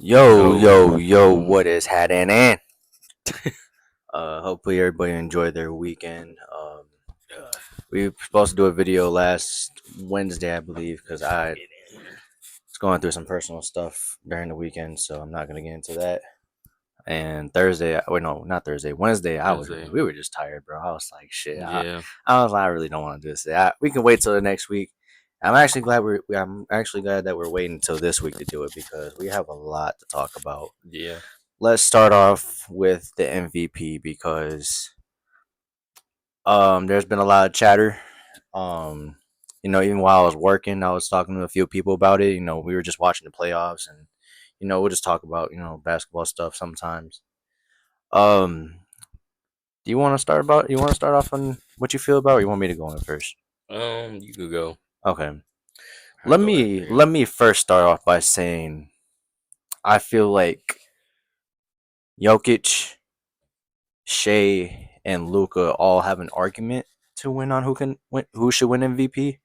Yo, Yo, yo, yo, what is happening? Hopefully everybody enjoyed their weekend. uh, We were supposed to do a video last Wednesday, I believe, because I was going through some personal stuff during the weekend, so I'm not gonna get into that. And Thursday, wait, no, not Thursday, Wednesday, Wednesday. we were just tired, bro. I was like, shit, Yeah, I really don't want to do this. We can wait till the next week. I'm actually glad that we're waiting until this week to do it because we have a lot to talk about. yeah, Let's start off with the MVP because there's been a lot of chatter. Um even while I was working, I was talking to a few people about it. We were just watching the playoffs and we'll just talk about, basketball stuff sometimes. Um do you want to start off on what you feel about, or you want me to go in first? You could go. Okay. I'll Let go me after you. let me first start off by saying I feel like Jokic, Shea, and Luca all have an argument to win on who should win MVP.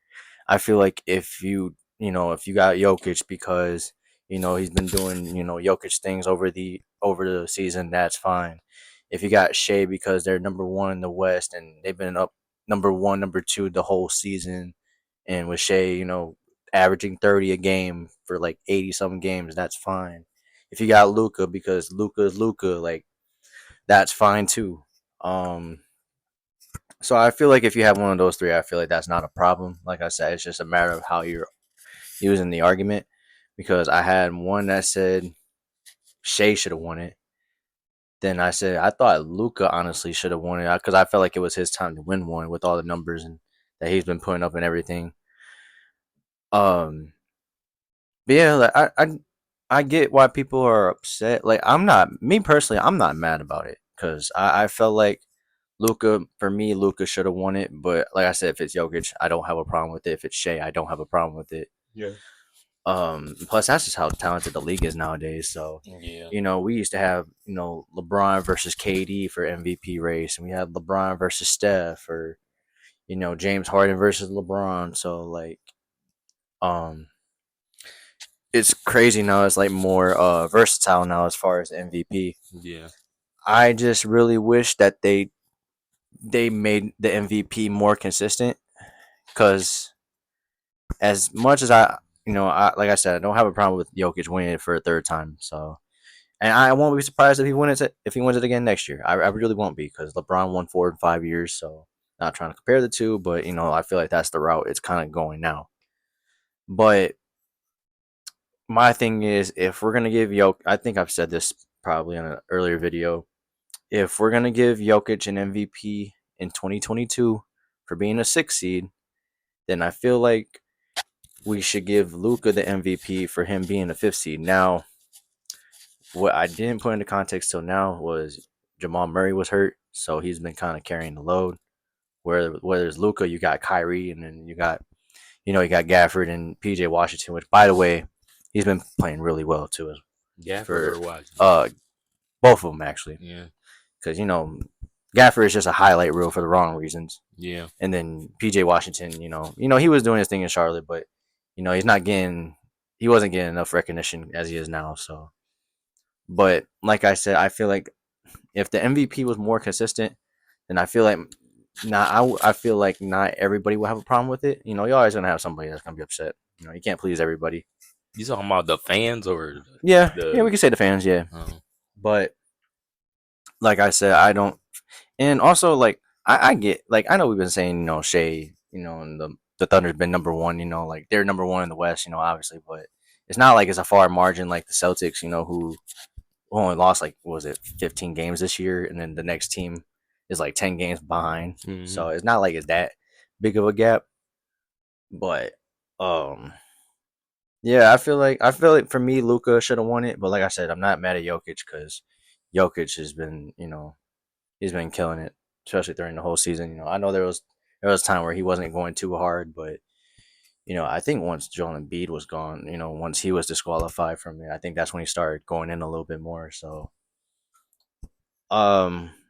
I feel like if you got Jokic because he's been doing Jokic things over the season, that's fine. If you got Shea because they're number one in the West and they've been up number one, number two the whole season, and with Shea, averaging 30 a game for like 80 some games, that's fine. If you got Luca because Luca is Luca, like that's fine too. Um, so I feel like if you have one of those three, I feel like that's not a problem. Like I said, it's just a matter of how you're using the argument. Because I had one that said Shea should have won it. Then I said I thought Luca honestly should have won it because I felt like it was his time to win one with all the numbers and that he's been putting up and everything. Um, but yeah, like I get why people are upset. Like I'm not me personally, I'm not mad about it because I felt like Luca should have won it. But like I said, if it's Jokic, I don't have a problem with it. If it's Shea, I don't have a problem with it. Yeah, Plus that's just how talented the league is nowadays. So, yeah, we used to have LeBron versus KD for MVP race, and we had LeBron versus Steph, or James Harden versus LeBron. So like, um, it's crazy now. It's like more versatile now as far as MVP. yeah, I just really wish that they made the MVP more consistent because as much as like I said, I don't have a problem with Jokic winning it for a third time. So, and I won't be surprised if he wins it again next year. I really won't be because LeBron won 4 in 5 years. So, not trying to compare the two, but I feel like that's the route it's kind of going now. But my thing is, if we're gonna give Jokic, I think I've said this probably in an earlier video. If we're gonna give Jokic an MVP in 2022 for being a six seed, then I feel like we should give Luca the MVP for him being a fifth seed. Now, what I didn't put into context till now was Jamal Murray was hurt, so he's been kind of carrying the load. Where there's Luca, you got Kyrie, and then you got Gafford and PJ Washington. Which, by the way, he's been playing really well too. Gafford For or Washington. uh both of them actually, Yeah, because Gafford is just a highlight reel for the wrong reasons, yeah, and then PJ Washington, he was doing his thing in Charlotte, but he wasn't getting enough recognition as he is now. So, but like I said, I feel like if the MVP was more consistent, then I feel like I feel like not everybody will have a problem with it. You're always gonna have somebody that's gonna be upset. You can't please everybody. you talking about the fans or Yeah, we the? can say the fans, yeah. Oh, But like I said, I don't. And also, like I get, like I know we've been saying, Shea, and the Thunder's been number one. Like they're number one in the West. Obviously, but it's not like it's a far margin like the Celtics. Who only lost like what was it 15 games this year, and then the next team is like 10 games behind. mm-hmm. So it's not like it's that big of a gap. But um, yeah, I feel like for me, Luca should have won it. But like I said, I'm not mad at Jokic because Jokic has been he's been killing it, especially during the whole season. I know there was time where he wasn't going too hard, but I think once Joel Embiid was gone, once he was disqualified from it, I think that's when he started going in a little bit more. So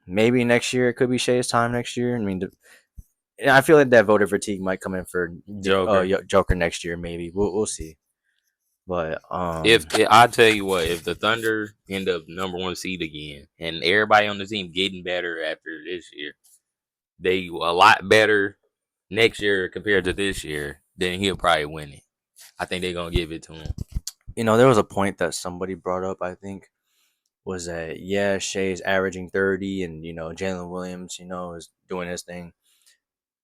maybe next year it could be Shea's time next year. I mean, I feel like that voter fatigue might come in for Joker. Joker next year. Maybe we'll see. But If I tell you what, if the Thunder end up number one seed again, and everybody on the team getting better after this year, they a lot better next year compared to this year, then he'll probably win it. I think they're gonna give it to him. there was a point that somebody brought up. I think was that yeah, Shea's averaging 30, and Jalen Williams, is doing his thing.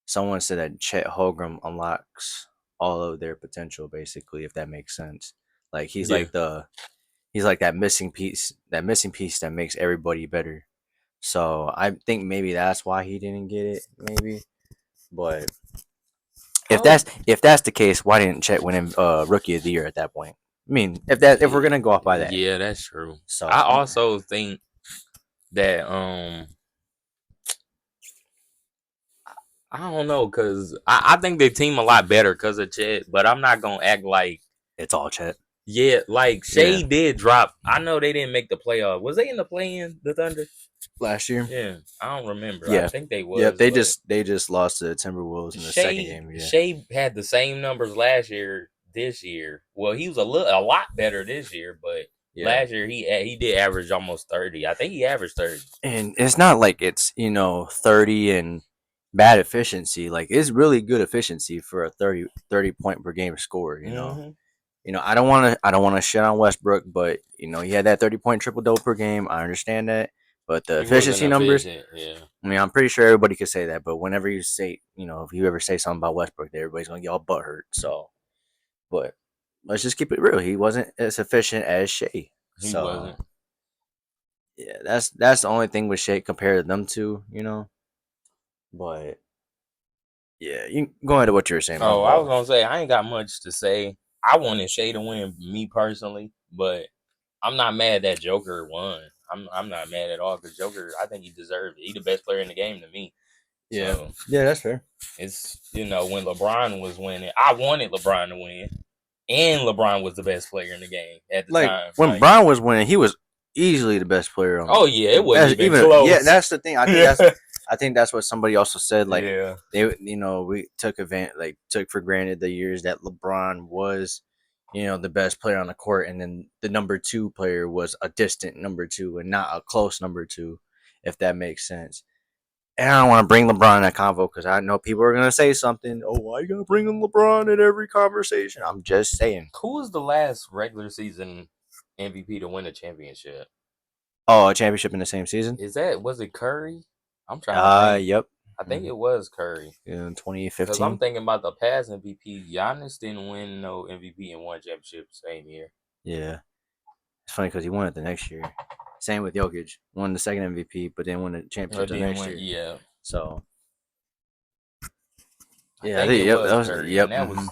Someone said that Chet Holmgren unlocks all of their potential, basically, if that makes sense. Like Yeah. he's like that missing piece that makes everybody better. So I think maybe that's why he didn't get it, maybe. But if Oh, that's the case, why didn't Chet win him Rookie of the Year at that point? I mean, if we're gonna go off by that, yeah, that's true. so I also think that I don't know because I think they team a lot better because of Chet, but I'm not gonna act like it's all Chet. yeah, like Yeah, Shea did drop. I know they didn't make the playoff. Was they in the play-in, the Thunder? last year. Yeah, I don't remember. I Yeah, think they yep. was, They but just lost to the Timberwolves in the second Shea game. Yeah, Shea had the same numbers last year. This year, well, he was a lot better this year, but yeah. last year he did average almost 30. I think he averaged 30. And it's not like it's 30 and bad efficiency. Like it's really good efficiency for a 30 point per game score. Mm-hmm. I don't want to shit on Westbrook, but he had that 30-point triple double per game. I understand that, but the He wasn't efficiency numbers. efficient. Yeah, I mean, I'm pretty sure everybody could say that, but whenever you say, if you ever say something about Westbrook, everybody's gonna get all butthurt. So, but let's just keep it real. He wasn't as efficient as Shea. he So wasn't. yeah, that's the only thing with Shea compared to them two. But yeah, you go ahead to what you were saying. My Oh, I was fault. gonna say I ain't got much to say. I wanted Shea to win, me personally, but I'm not mad that Joker won. I'm not mad at all because Joker, I think he deserved it. He the best player in the game to me. Yeah, So yeah, that's fair. it's when LeBron was winning, I wanted LeBron to win, and LeBron was the best player in the game at the Like time. when Like, Brown was winning, he was easily the best player on. oh yeah, it wasn't That's even even yeah. close. That's the thing. Yeah, I think that's what somebody also said. Like yeah. we took for granted the years that LeBron was, the best player on the court, and then the number two player was a distant number two and not a close number two, if that makes sense. And I don't want to bring LeBron in that convo because I know people are gonna say something. Oh, why you gotta bring in LeBron in every conversation? I'm just saying. Who was the last regular season MVP to win a championship? Oh, a championship in the same season? Was it Curry? I'm trying to think. Yep. I think it was Curry. In Because I'm 2015. thinking about the past MVP. Giannis didn't win no MVP in one championship same year. Yeah. It's funny because he won it the next year. Same with Jokic. Won the second MVP, but then won the Or championship the didn't next win, year. yeah. So I yeah, I think think it yep, that was was Curry. yep. And that was And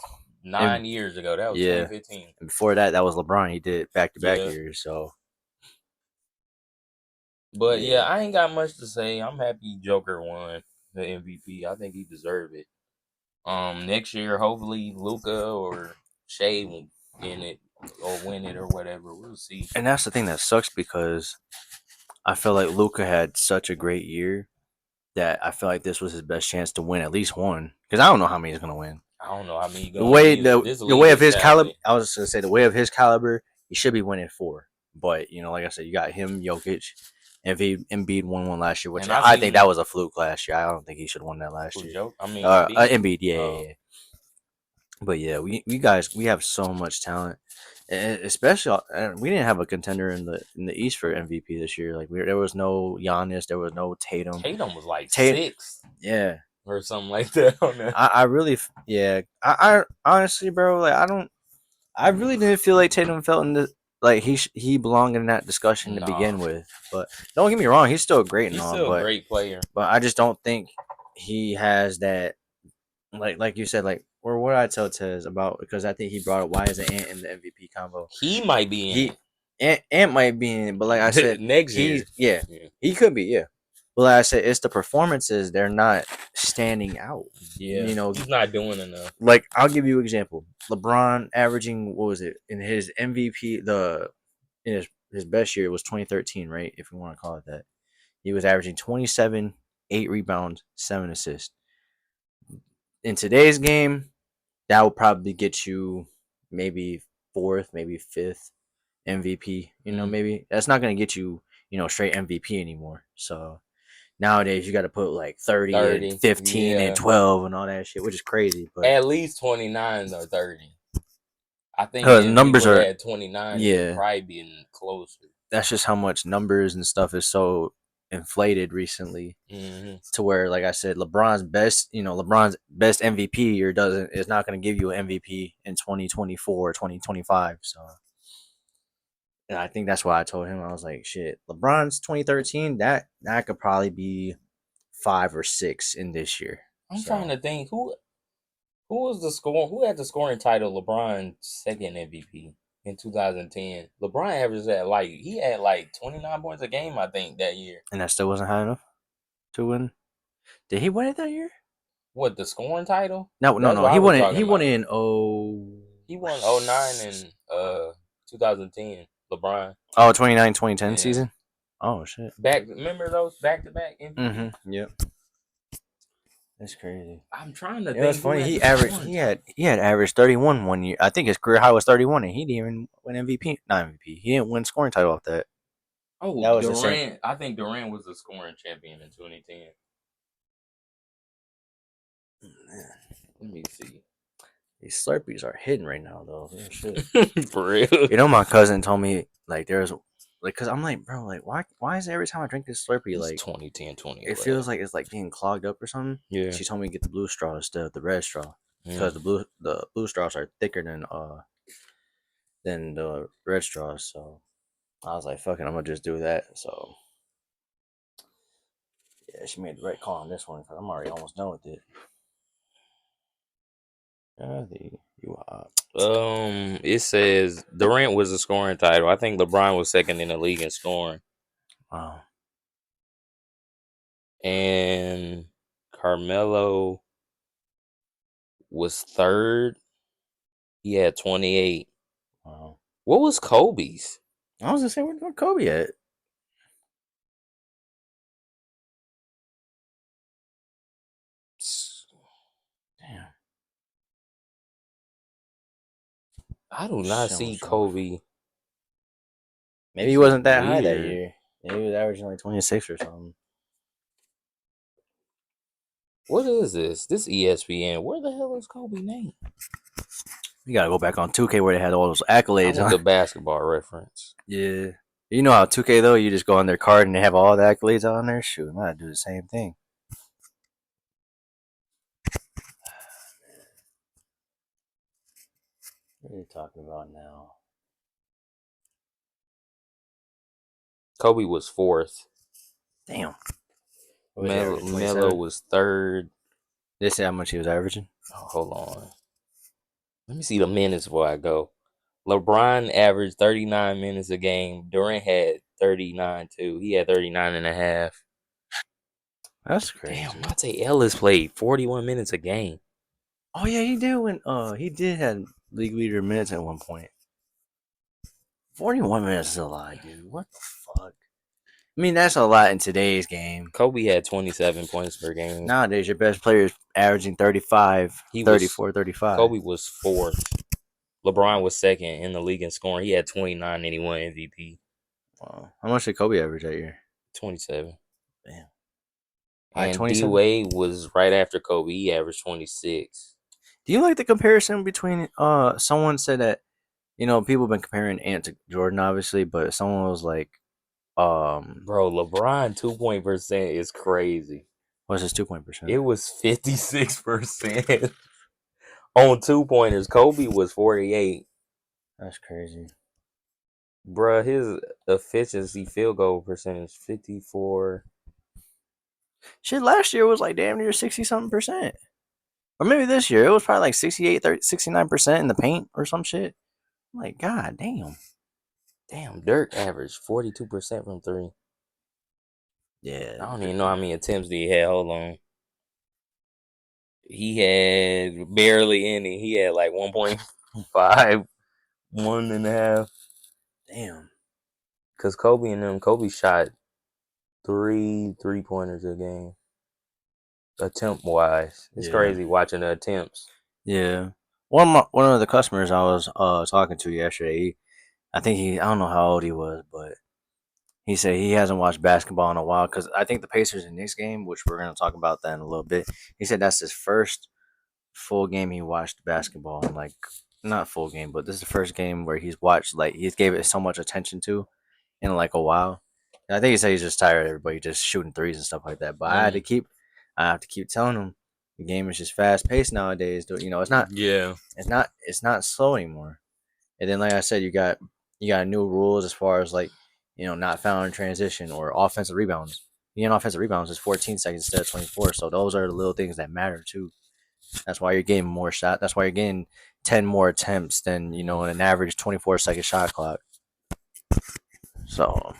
9 years ago. That was yeah. 2015. And before that, that was LeBron. He did back to back Yeah. years. So But yeah, yeah. I ain't got much to say. I'm happy Joker won the MVP. I think he deserved it. Next year, hopefully Luca or Shea will in it or win it or whatever. We'll see. And that's the thing that sucks because I feel like Luca had such a great year that I feel like this was his best chance to win at least one. Because I don't know how many he's gonna win. I don't know how many The gonna win way either. This the league way of is his caliber, talented. I was just gonna say the way of his caliber, he should be winning four. But like I said, you got him, Jokic, and Embiid won one last year, which And I I think seen that was a fluke last year. I don't think he should have won that last who year. joke. I mean, Embiid. Embiid, yeah, yeah, Oh, yeah. But yeah, we guys we have so much talent, and especially we didn't have a contender in the East for MVP this year. Like there was no Giannis, there was no Tatum. Tatum was like Tatum, sixth yeah. or something like that on that. I really, yeah. I honestly, bro, like I really didn't feel like Tatum felt in the like he belonged in that discussion to Nah, begin with. But don't get me wrong, he's still great and he's all, still a great player. but I just don't think he has that like you said or what I tell Tez about because I think he brought up why is Ant in the MVP combo. He might be in He Ant might be in it, but like I said, it next year. he's yeah Yeah. he could be yeah. But like I said, it's the performances they're not standing out. Yeah, You know, he's not doing enough. like I'll give you an example. LeBron averaging what was it in his MVP in his best year was 2013, right? If you want to call it that. He was averaging 27, 8 rebounds, 7 assists. In today's game, that will probably get you maybe fourth, maybe fifth MVP. Mm. Maybe that's not gonna get you, straight MVP anymore. So nowadays you got to put like 30 and 30. 15 and Yeah. 12 and all that shit, which is crazy. But At least 29 or 30. I think if he numbers would have are, had 29, it would yeah, probably been closer. that's just how much numbers and stuff is so inflated recently Hmm. to where, like I said, LeBron's best MVP year doesn't is not going to give you an MVP in 2024 or 2025. So, and I think that's why I told him, I was like, shit, LeBron's 2013, that could probably be 5 or 6 in this year. I'm trying So, to think who was the score? Who had the scoring title? LeBron's second MVP in 2010. LeBron averaged he had like 29 points a game, I think, that year. and that still wasn't high enough to win. Did he win it that year? What, the scoring title? No, no, That's no. what He I was won it. talking He won about. it in oh. He won '09 and 2010. LeBron. Oh, 29, 2010 Yeah. season. Oh shit. Remember those back to back MVP? Yep. That's crazy. I'm trying to It was think who funny. had He the averaged. scoring He title. had averaged 31 one year. I think his career high was 31, and he didn't even win MVP. Not MVP. He didn't win scoring title off that. Oh, That was the same. Durant. I think Durant was the scoring champion in 2010. Let me see. These Slurpees are hidden right now, though. Real shit. For real. My cousin told me like there's like, cause I'm like, bro, like why is it every time I drink this Slurpee, It's like 2010, it 2011. feels like it's like getting clogged up or something? Yeah. She told me to get the blue straw instead of the red straw, Mm. because the blue straws are thicker than the red straws. So I was like, fuck it, I'm gonna just do that. So yeah, she made the right call on this one because I'm already almost done with it. You It says Durant was the scoring title. I think LeBron was second in the league in scoring, wow. and Carmelo was third. He had 28. Wow. What was Kobe's? I was gonna say, where Kobe at? Damn. I do not Shit see almost fell off. Kobe. Maybe he This is wasn't that high that weird. year. Maybe he was averaging like 26 or something. What is this? This ESPN. Where the hell is Kobe name? You gotta go back on 2K where they had all those I accolades want on. the basketball reference. Yeah. You know how 2K though, you just go on their card and they have all the accolades on there? Shoot, I might do the same thing. What are you talking about now? Kobe was fourth. Damn. What was he averaging? Melo 27? was third. This is how much he was averaging? Oh, hold on. Let me see the minutes before I go. LeBron averaged 39 minutes a game. Durant had 39 too. He had 39 and a half. That's Damn, crazy. Monte Ellis played 41 minutes a game. Oh yeah, he did when he did have league leader minutes at one point. 41 minutes is a lot, dude. What the fuck? I mean, that's a lot in today's game. Kobe had 27 points per game. Nowadays, your best player is averaging 35, He was 34, 35. Kobe was fourth. LeBron was second in the league in scoring. He had 29 and he won MVP. Wow. How much did Kobe average that year? 27. Damn. By And D 27? Wade was right after Kobe. He averaged 26. Do you like the comparison between someone said that, people have been comparing Ant to Jordan obviously, but someone was like, Bro, LeBron 2 point percent is crazy. what's his 2 point percent? It was 56% on 2 pointers. Kobe was 48. That's crazy. Bruh, his efficiency field goal percentage 54. Shit, last year was like damn near 60 something percent. Or maybe this year it was probably like 68, 30, 69% in the paint or some shit. I'm like, god damn. Damn, Dirk averaged 42% from three. Yeah. I don't even know how many attempts he had. Hold on. He had barely any. He had like 1.5, 1.5. Damn. Because Kobe shot three pointers a game. Attempt wise. It's Yeah. crazy watching the attempts. Yeah. one of the customers I was talking to yesterday. I think I don't know how old he was, but he said he hasn't watched basketball in a while because I think the Pacers and Knicks game, which we're gonna talk about that in a little bit. He said that's his first full game he watched basketball and like not full game, but this is the first game where he's watched like he's gave it so much attention to in like a while. And I think he said he's just tired of everybody just shooting threes and stuff like that. But Mm, I have to keep telling him the game is just fast paced nowadays. You know, yeah. it's not slow anymore. And then like I said, you got new rules as far as like not fouling transition or offensive rebounds. You know, offensive rebounds is 14 seconds instead of 24. So those are the little things that matter too. That's why you're getting more shot. That's why you're getting 10 more attempts than an average 24-second shot clock. So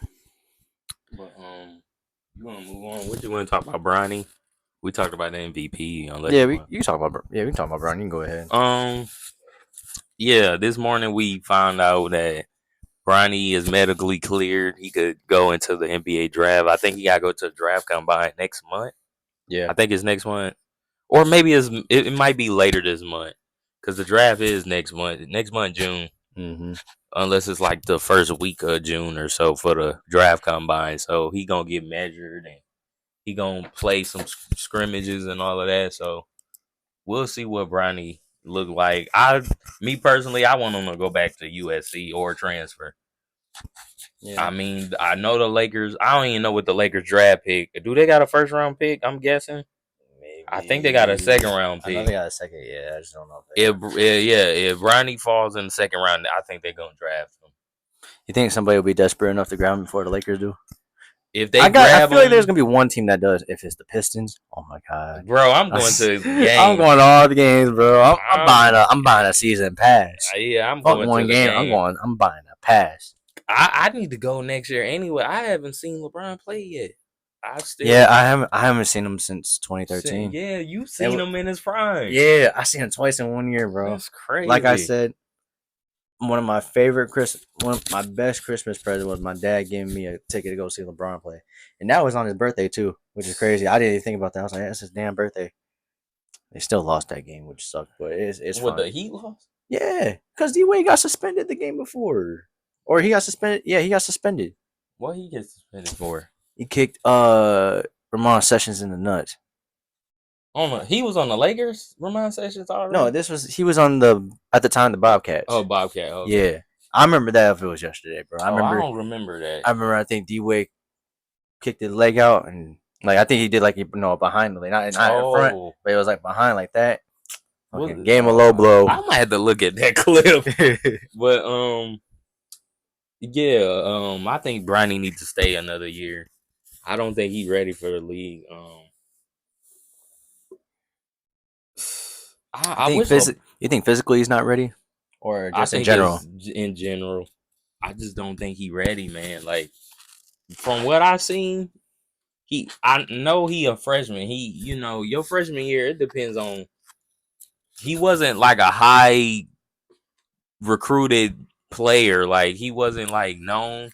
But you want to move on? What you want to talk about, Bronny? We talked about the MVP. Unless yeah, you want. you can talk about we can talk about Brown. You can go ahead. Um, yeah. This morning we found out that Bronny is medically cleared. He could go into the NBA draft. I think he got to go to the draft combine next month. Yeah. I think it's next month, or maybe it might be later this month because the draft is next month. Next month, June. Mm-hmm. Unless it's like the first week of June or so for the draft combine. So he gonna get measured and he gonna play some scrimmages and all of that. So we'll see what Bronny look like. Me personally, I want him to go back to USC or transfer. I Yeah. mean, I know the Lakers. I don't even know what the Lakers draft pick. Do they got a first round pick? I'm guessing. I think they got a Maybe second round I know pick. they got a second. Yeah, I just don't know if they If got. yeah, if Bronny falls in the second round, I think they're gonna draft him. You think somebody will be desperate enough to grab him before the Lakers do? If they grab I feel like there's him, gonna be one team that does. If it's the Pistons, oh my god, bro, I'm going to I'm games. going to all the games, bro. I'm I'm buying a season pass. yeah, I'm Fuck going to one the game. game. I'm buying a pass. I need to go next year anyway. I haven't seen LeBron play yet. I Yeah, still I haven't seen him since 2013. yeah, you And seen him in his prime. yeah, I seen him twice in 1 year, bro. That's Like I crazy. said, one of my best Christmas present was my dad giving me a ticket to go see LeBron play, and that was on his birthday too, which is crazy. I didn't even think about that. I was like, that's his damn birthday. They still lost that game, which sucked, but it's What fine. the Heat lost? Yeah, because D Wade got suspended the game before, or he got suspended. Yeah, he got suspended. What he gets suspended for? He kicked Ramon Sessions in the nuts. He was on the Lakers. Ramon Sessions No, already. he was on the at the time the Oh, Bobcats. Bobcat. Okay. Yeah, I remember that if it was yesterday, bro. Oh, I don't remember that. I remember. I think D Wade kicked his leg out and like I think he did like behind the leg, not in front, Oh, but it was like behind like that. what? Fucking game a low blow. I might have to look at that clip. But yeah, I think Bronny needs to stay another year. I don't think he's ready for the league. I wish. You think physically he's not ready, or I just in think general? it's in general. I just don't think he ready, man. Like from what I seen, I know he a freshman. Your freshman year, it depends on. He wasn't like a high recruited player. Like he wasn't like known.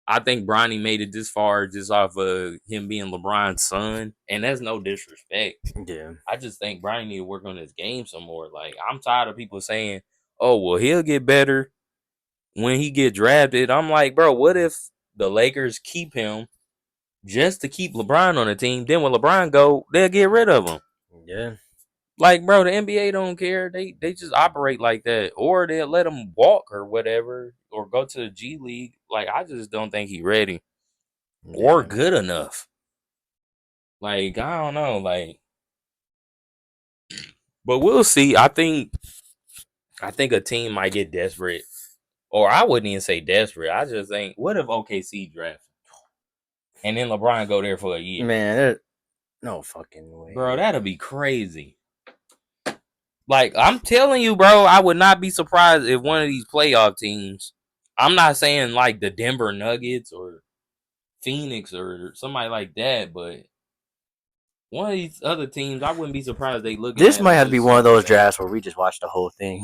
I think Bronny made it this far just off of him being LeBron's son, and that's no disrespect. Yeah, I just think Bronny need to work on his game some more. Like I'm tired of people saying, "Oh, well, he'll get better when he get drafted." I'm like, bro, what if the Lakers keep him just to keep LeBron on the team? Then when LeBron go, they'll get rid of him. yeah, Like, bro, the NBA don't care. They just operate like that, or they'll let him walk or whatever, or go to the G League. Like, I just don't think he ready or yeah. good enough. Like, I don't know. Like, but we'll see. I think a team might get desperate, or I wouldn't even say desperate. I just think, what if OKC draft and then LeBron go there for a year, Man, there's no fucking bro? way. That'd be crazy. Like I'm telling you, bro, I would not be surprised if one of these playoff teams. I'm not saying like the Denver Nuggets or Phoenix or somebody like that, but one of these other teams, I wouldn't be surprised they looking This at might them have to be just one of switching those back. drafts where we just watch the whole thing.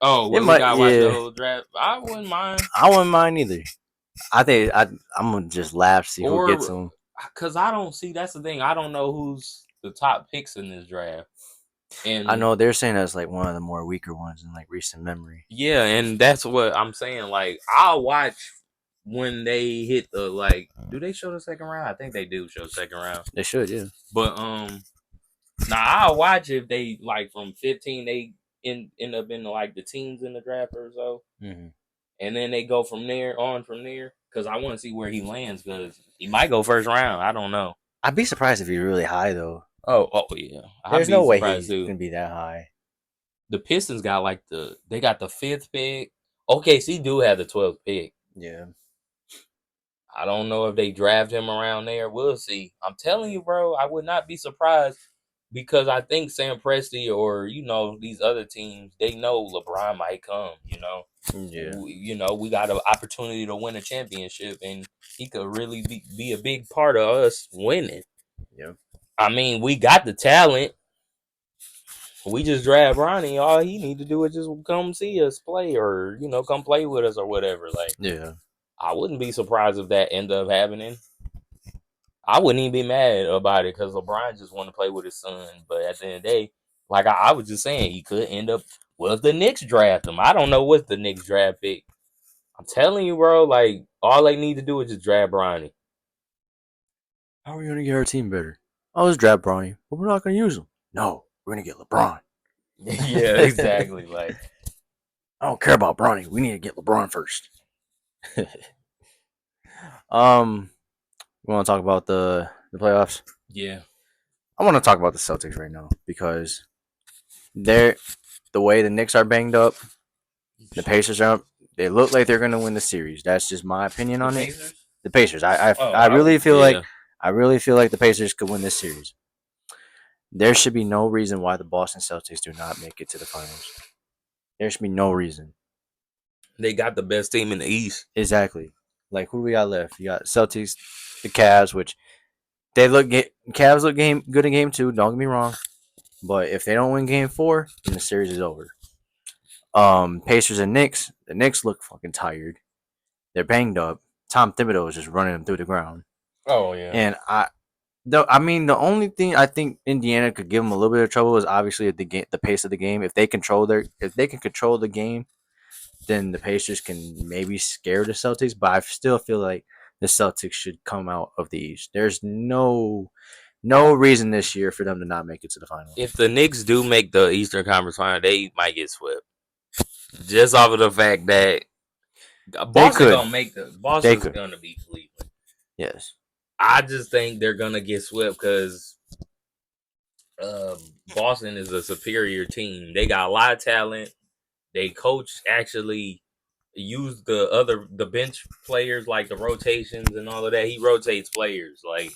Oh, It well, we might, gotta watch the yeah. whole draft. I wouldn't mind, I wouldn't mind either. I'm gonna just laugh see who gets or them. because I don't see. That's the thing. I don't know who's the top picks in this draft. I And know they're saying that's like one of the more weaker ones in like recent memory. yeah, and that's what I'm saying. Like, I'll watch when they hit the like. Do they show the second round? I think they do show second round. They should, yeah. But now I'll watch if they like from 15 they end up in like the teams in the draft or so, Mm-hmm. and then they go from there on from there because I want to see where he lands because he might go first round. I don't know. I'd be surprised if he's really high though. Oh yeah, I'd There's be no way surprised he's too. gonna be that high. The Pistons got like they got the fifth pick. OKC do have the 12th pick. Yeah. I don't know if they draft him around there. We'll see. I'm telling you, bro, I would not be surprised because I think Sam Presti or these other teams, they know LeBron might come. Yeah. We got an opportunity to win a championship, and he could really be a big part of us winning. Yeah. I mean, we got the talent. We just draft Bronny. All he need to do is just come see us play, or come play with us or whatever. Like, Yeah. I wouldn't be surprised if that end up happening. I wouldn't even be mad about it because LeBron just want to play with his son. But at the end of the day, like I was just saying, he could end up. Well, if the Knicks draft him, I don't know what's the Knicks draft pick. I'm telling you, bro. Like all they need to do is just draft Bronny. How are we gonna get our team better? Oh, let's draft Bronny, but we're not gonna use him. No, we're gonna get LeBron. Yeah, exactly. Like, I don't care about Bronny. We need to get LeBron first. We want to talk about the playoffs. yeah, I want to talk about the Celtics right now because they're the way the Knicks are banged up. The Pacers are. They look like they're gonna win the series. That's just my opinion the on it. Pacers. The Pacers. Oh, I really feel like yeah. the Pacers could win this series. There should be no reason why the Boston Celtics do not make it to the finals. There should be no reason. They got the best team in the East. Exactly. Like who do we got left? You got Celtics, the Cavs, which they look Cavs look good in game 2. Don't get me wrong, but if they don't win game 4, then the series is over. Pacers and Knicks. The Knicks look fucking tired. They're banged up. Tom Thibodeau is just running them through the ground. Oh yeah. And the only thing I think Indiana could give them a little bit of trouble is obviously the pace of the game. If they can control the game, then the Pacers can maybe scare the Celtics. But I still feel like the Celtics should come out of the East. There's no reason this year for them to not make it to the finals. If the Knicks do make the Eastern Conference Final, they might get swept. Just off of the fact that Boston gonna make the Boston's gonna beat Cleveland. Yes. I just think they're gonna get swept because Boston is a superior team. They got a lot of talent. They coach actually use the bench players like the rotations and all of that. He rotates players like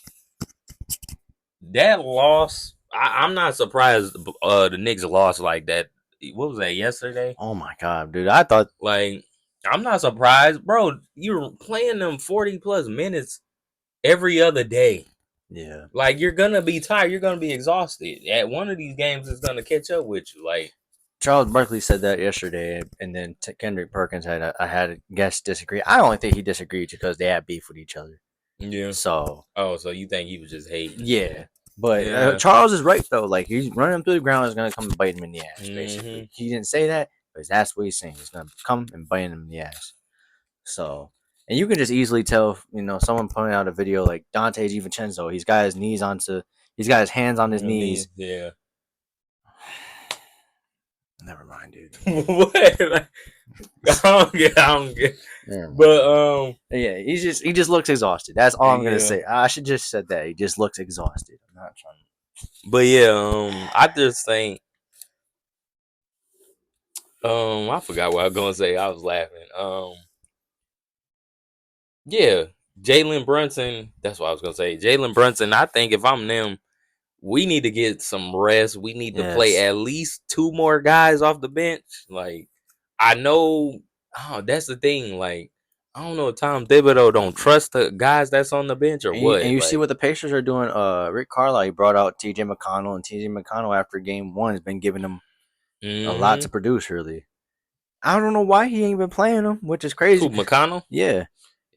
that. Loss. I'm not surprised. The Knicks lost like that. What was that yesterday? Oh my god, dude! I thought like I'm not surprised, bro. You're playing them 40 plus minutes every other day. Yeah. Like you're gonna be tired. You're gonna be exhausted. At one of these games is gonna catch up with you. Like Charles Barkley said that yesterday, and then Kendrick Perkins had a guest disagree. I don't think he disagreed because they had beef with each other. yeah. So So you think he was just hating? yeah. But Charles is right though. Like he's running him through the ground is gonna come and bite him in the ass. Basically, he didn't say that, but that's what he's saying. He's gonna come and bite him in the ass. So, and you can just easily tell. Someone pointed out a video like Dante DiVincenzo. He's got his hands on his knees. Yeah. Never mind, dude. What? I don't get. But yeah, he just looks exhausted. That's all I'm gonna say. I should just said that. He just looks exhausted. I'm not trying to. But yeah, I just think I forgot what I was gonna say. I was laughing. Yeah, Jalen Brunson. That's what I was gonna say. Jalen Brunson. I think if I'm them, we need to get some rest. We need to play at least 2 more guys off the bench. Like I know, that's the thing. Like I don't know if Tom Thibodeau don't trust the guys that's on the bench or what. And you see what the Pacers are doing. Rick Carlisle, he brought out T.J. McConnell, and T.J. McConnell after game 1 has been giving them a lot to produce. Really, I don't know why he ain't been playing them, which is crazy. Who, McConnell? Yeah,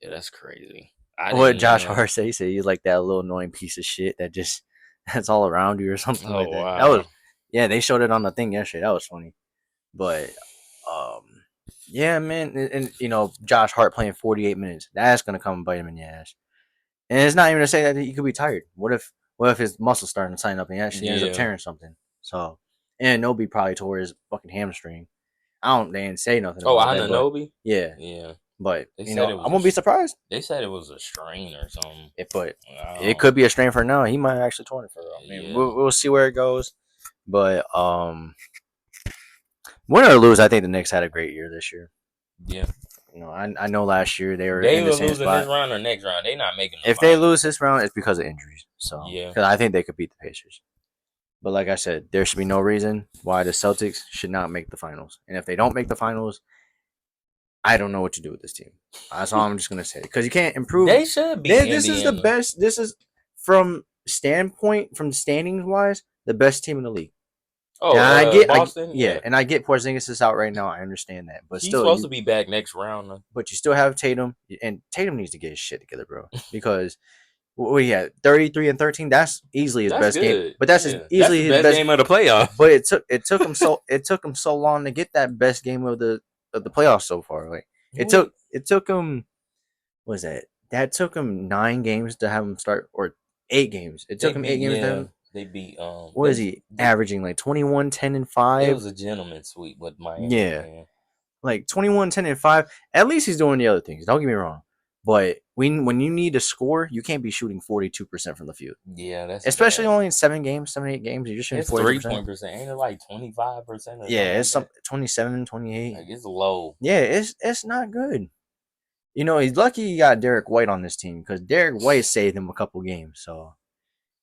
that's crazy. What Josh Hart said, he said he's like that little annoying piece of shit that's all around you or something like that. Wow. That was Yeah, they showed it on the thing yesterday. That was funny. But um, yeah, man, and you know Josh Hart playing 48 minutes. That's gonna come and bite him in the ass. And it's not even to say that he could be tired. What if his muscles starting to tighten up and he actually ends up Yeah. tearing something? So and Nobi probably tore his fucking hamstring. I don't they didn't say nothing Oh, about that, but Ananobi. yeah. Yeah. But They you said know, it I was won't be surprised they said it was a strain or something. but I it don't. could be a strain for now. He might actually torn it for real. I mean, Yeah. we'll see where it goes. But win or lose, I think the Knicks had a great year this year. Yeah. You know, I know last year they were They in the were same losing this spot. round or next round. They not making the If they lose finals. this round, it's because of injuries. So, Yeah. because I think they could beat the Pacers. But like I said, there should be no reason why the Celtics should not make the finals. And if they don't make the finals, I don't know what to do with this team. That's all I'm just gonna say because you can't improve. They should be This is the Indiana. best. This is from standings wise the best team in the league. And Oh, Boston. yeah, Yeah. and I get Porzingis is out right now. I understand that, but He's still, supposed to be back next round. you still have Tatum, and Tatum needs to get his shit together, bro. Because what he had 33 and 13. That's easily his That's best game, good. but that's Yeah. That's the easily his best best. game of the playoffs. But it took him so long to get that best game of the playoffs so far. Like it took him. What was that? That took him 9 games to have him start, or 8 games. It They took him eight beat games to have yeah. him. They beat What is he averaging? Like 21, 10, and it 5. was a gentleman sweep with Miami, Yeah, man. like 21, 10, and 5. At least he's doing the other things. Don't get me wrong. But when you need to score, you can't be shooting 42% from the field. Yeah, that's Especially bad. only in 7 games, 7, 8 games. You're just shooting It's 42%. 3 point percent. Ain't it like 25% or something Yeah, like it's some that? 27, 28. Like it's low. Yeah, it's not good. You know, he's lucky he got Derek White on this team because Derek White saved him a couple games. So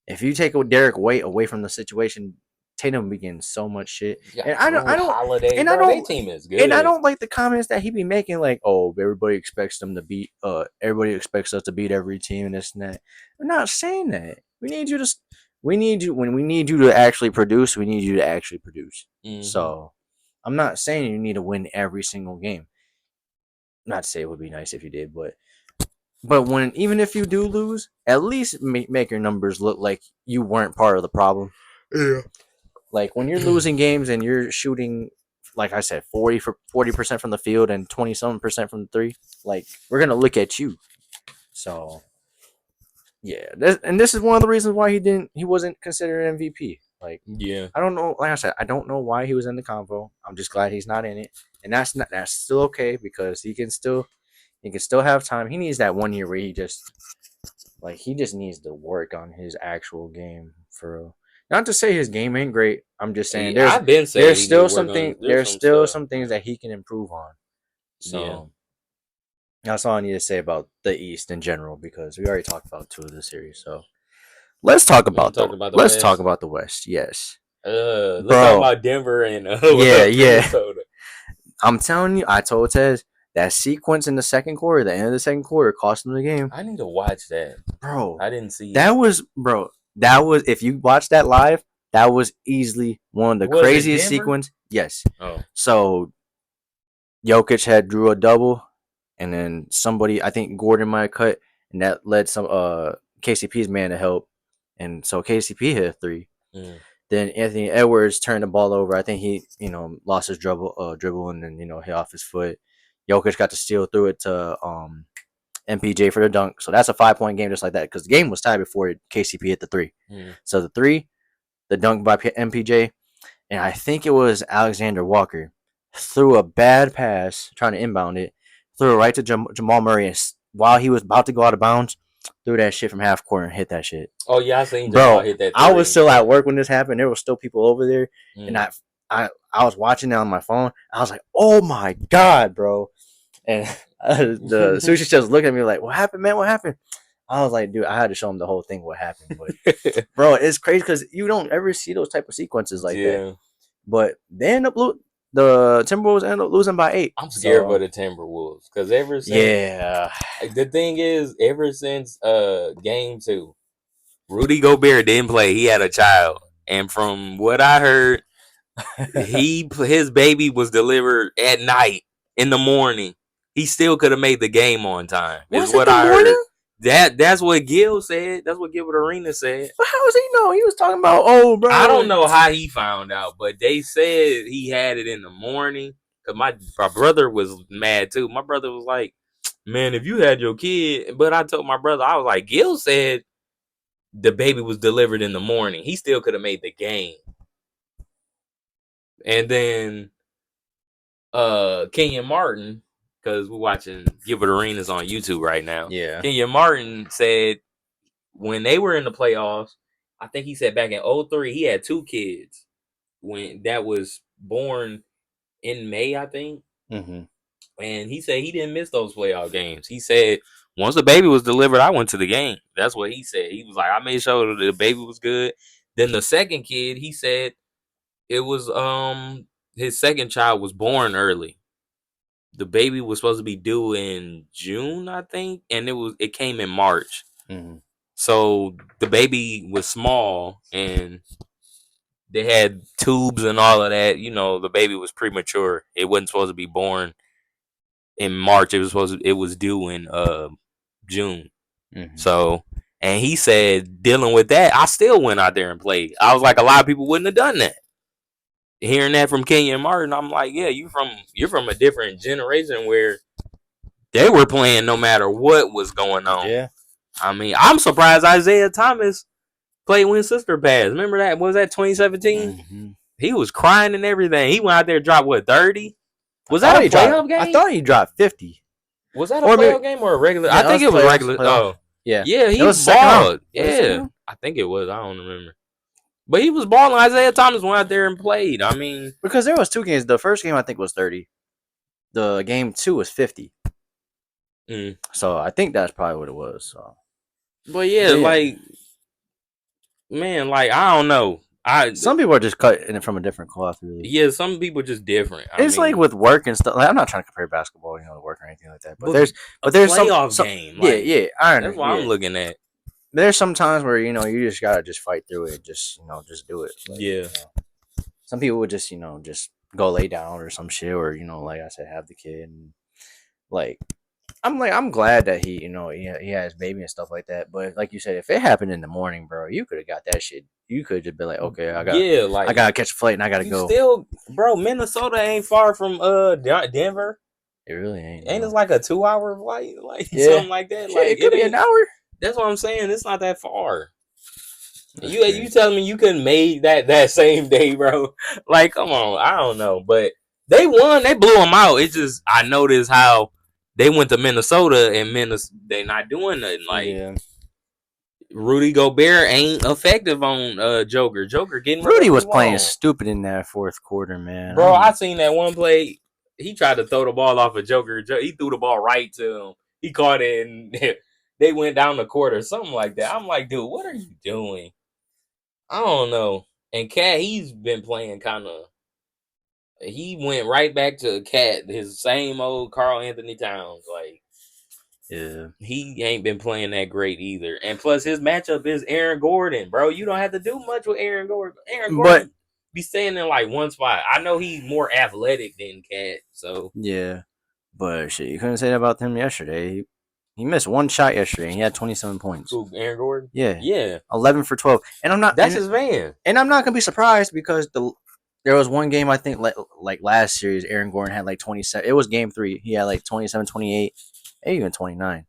if you take Derek White away from the situation, Tatum begins so much shit. You got And I don't, Drew I don't, Holiday, and I bro. Their don't, team is and I good. don't like the comments that he be making. Like, oh, everybody expects them to beat. Everybody expects us to beat every team and this and that. We're not saying that. We need you to. We need you when we need you to actually produce. We need you to actually produce. Mm-hmm. So, I'm not saying you need to win every single game. Not to say it would be nice if you did, but when even if you do lose, at least make your numbers look like you weren't part of the problem. Yeah. Like when you're losing games and you're shooting, like I said, 40% from the field and 20-something% from the three. Like we're gonna look at you. So yeah, this is one of the reasons why he wasn't considered MVP. Like Yeah. I don't know. Like I said, I don't know why he was in the convo. I'm just glad he's not in it, and that's still okay because he can still have time. He needs that 1 year where he just needs to work on his actual game for real. Not to say his game ain't great. I'm just saying I've been saying he need to work on. There's there's some still stuff. some things that he can improve on. Yeah. So that's all I need to say about the East in general because we already talked about 2 of the series. So let's talk We want about to the talk about the let's talk West. about the West. Yes, Let's talk bro. about Denver and Yeah, yeah. Minnesota. I'm telling you, I told Tez that sequence in the second quarter, the end of the second quarter, cost them the game, I need to watch that. bro. I didn't see That it. was, bro. That was if you watch that live, that was easily one of the Was it craziest Denver? sequence. Yes. Oh, So Jokic had drew a double, and then somebody, I think Gordon might have cut, and that led some KCP's man to help, and so KCP hit a three. mm. Then Anthony Edwards turned the ball over. I think he, lost his dribble, and then hit off his foot. Jokic got to steal through it to MPJ for the dunk. So that's a 5 point game just like that because the game was tied before KCP hit the three. Mm. So the dunk by MPJ, and I think it was Alexander Walker threw a bad pass trying to inbound it, threw it right to Jamal Murray, and while he was about to go out of bounds, threw that shit from half court and hit that shit. Oh yeah, I seen Jamal Bro, hit that I was three. still at work when this happened. There were still people over there, and Mm. I was watching it on my phone. I was like, oh my god, bro. And the sushi chef was looking at me like, "What happened, man? What happened?" I was like, "Dude, I had to show him the whole thing. What happened?" But bro, it's crazy because you don't ever see those type of sequences like that. Yeah, But they end up the Timberwolves end up losing by 8. I'm scared for So the Timberwolves because ever since yeah, the thing is, ever since game 2, Rudy Gobert didn't play. He had a child, and from what I heard, his baby was delivered at night in the morning. He still could have made the game on time. Is was it what the I heard. morning? That's what Gil said. That's what Gilbert Arena said. But how does he know? He was talking about, oh, I bro. don't know how he found out, but they said he had it in the morning. Cause my brother was mad too. My brother was like, "Man, if you had your kid," but I told my brother, I was like, "Gil said the baby was delivered in the morning. He still could have made the game." And then Kenyon Martin, because we're watching Gilbert Arenas on YouTube right now. Yeah. Kenyon Martin said when they were in the playoffs, I think he said back in '03, he had 2 kids when that was born in May, I think. Mm-hmm. And he said he didn't miss those playoff games. He said once the baby was delivered, I went to the game. That's what he said. He was like, I made sure that the baby was good. Then the second kid, he said it was his second child was born early. The baby was supposed to be due in June, I think, and it came in March. Mm-hmm. So the baby was small and they had tubes and all of that. You know, the baby was premature. It wasn't supposed to be born in March. It was due in June. Mm-hmm. So, and he said dealing with that, I still went out there and played. I was like, a lot of people wouldn't have done that. Hearing that from Kenyon Martin, I'm like, yeah, you're from a different generation where they were playing no matter what was going on. Yeah. I mean, I'm surprised Isaiah Thomas played when sister passed. Remember that? Was that 2017? Mm-hmm. He was crying and everything. He went out there and dropped what 30? Was that a playoff game? I thought he dropped 50. Was that a playoff game or a regular? Yeah, I think it was regular. Playoff. Oh, yeah, he was balled. Yeah, I think it was. I don't remember. But he was balling. Isaiah Thomas went out there and played. I mean, because there was 2 games. The first game I think was 30. The game 2 was 50. So I think that's probably what it was. So, but yeah, like, man, like I don't know. Some people are just cutting it from a different cloth, really. Yeah, some people just different. It's like with work and stuff. Like, I'm not trying to compare basketball, to work or anything like that. But there's playoff game. Like, yeah, I that's what I'm looking at. There's some times where you just gotta just fight through it. Just just do it. Like, yeah. Some people would just just go lay down or some shit, or like I said, have the kid. And, like, I'm glad that he he has baby and stuff like that. But like you said, if it happened in the morning, bro, you could have got that shit. You could have just been like, okay, I gotta catch a flight and I gotta go. Still, bro, Minnesota ain't far from Denver. It really ain't. Ain't it like a 2-hour flight, like something like that? Like it could be an hour. That's what I'm saying. It's not that far. You telling me you couldn't make that same day, bro? Like, come on, I don't know, but they won. They blew them out. It's just I noticed how they went to Minnesota and they not doing nothing. Like, Rudy Gobert ain't effective on Joker. Joker getting Rudy was playing stupid in that fourth quarter, man. Bro, I seen that one play. He tried to throw the ball off of Joker. He threw the ball right to him. He caught it and they went down the court or something like that. I'm like, dude, what are you doing? I don't know. And Cat, he's been playing kind of. He went right back to Cat, his same old Karl Anthony Towns. Like, yeah, he ain't been playing that great either. And plus, his matchup is Aaron Gordon, bro. You don't have to do much with Aaron Gordon. Aaron Gordon be staying in like one spot. I know he's more athletic than Cat, so yeah. But shit, you couldn't say that about him yesterday. He missed one shot yesterday, and he had 27 points. Who, Aaron Gordon? Yeah, 11 for 12. And I'm not. That's his man. And I'm not gonna be surprised because there was one game I think like last series, Aaron Gordon had like 27. It was game 3. He had like 27, 28, even 29,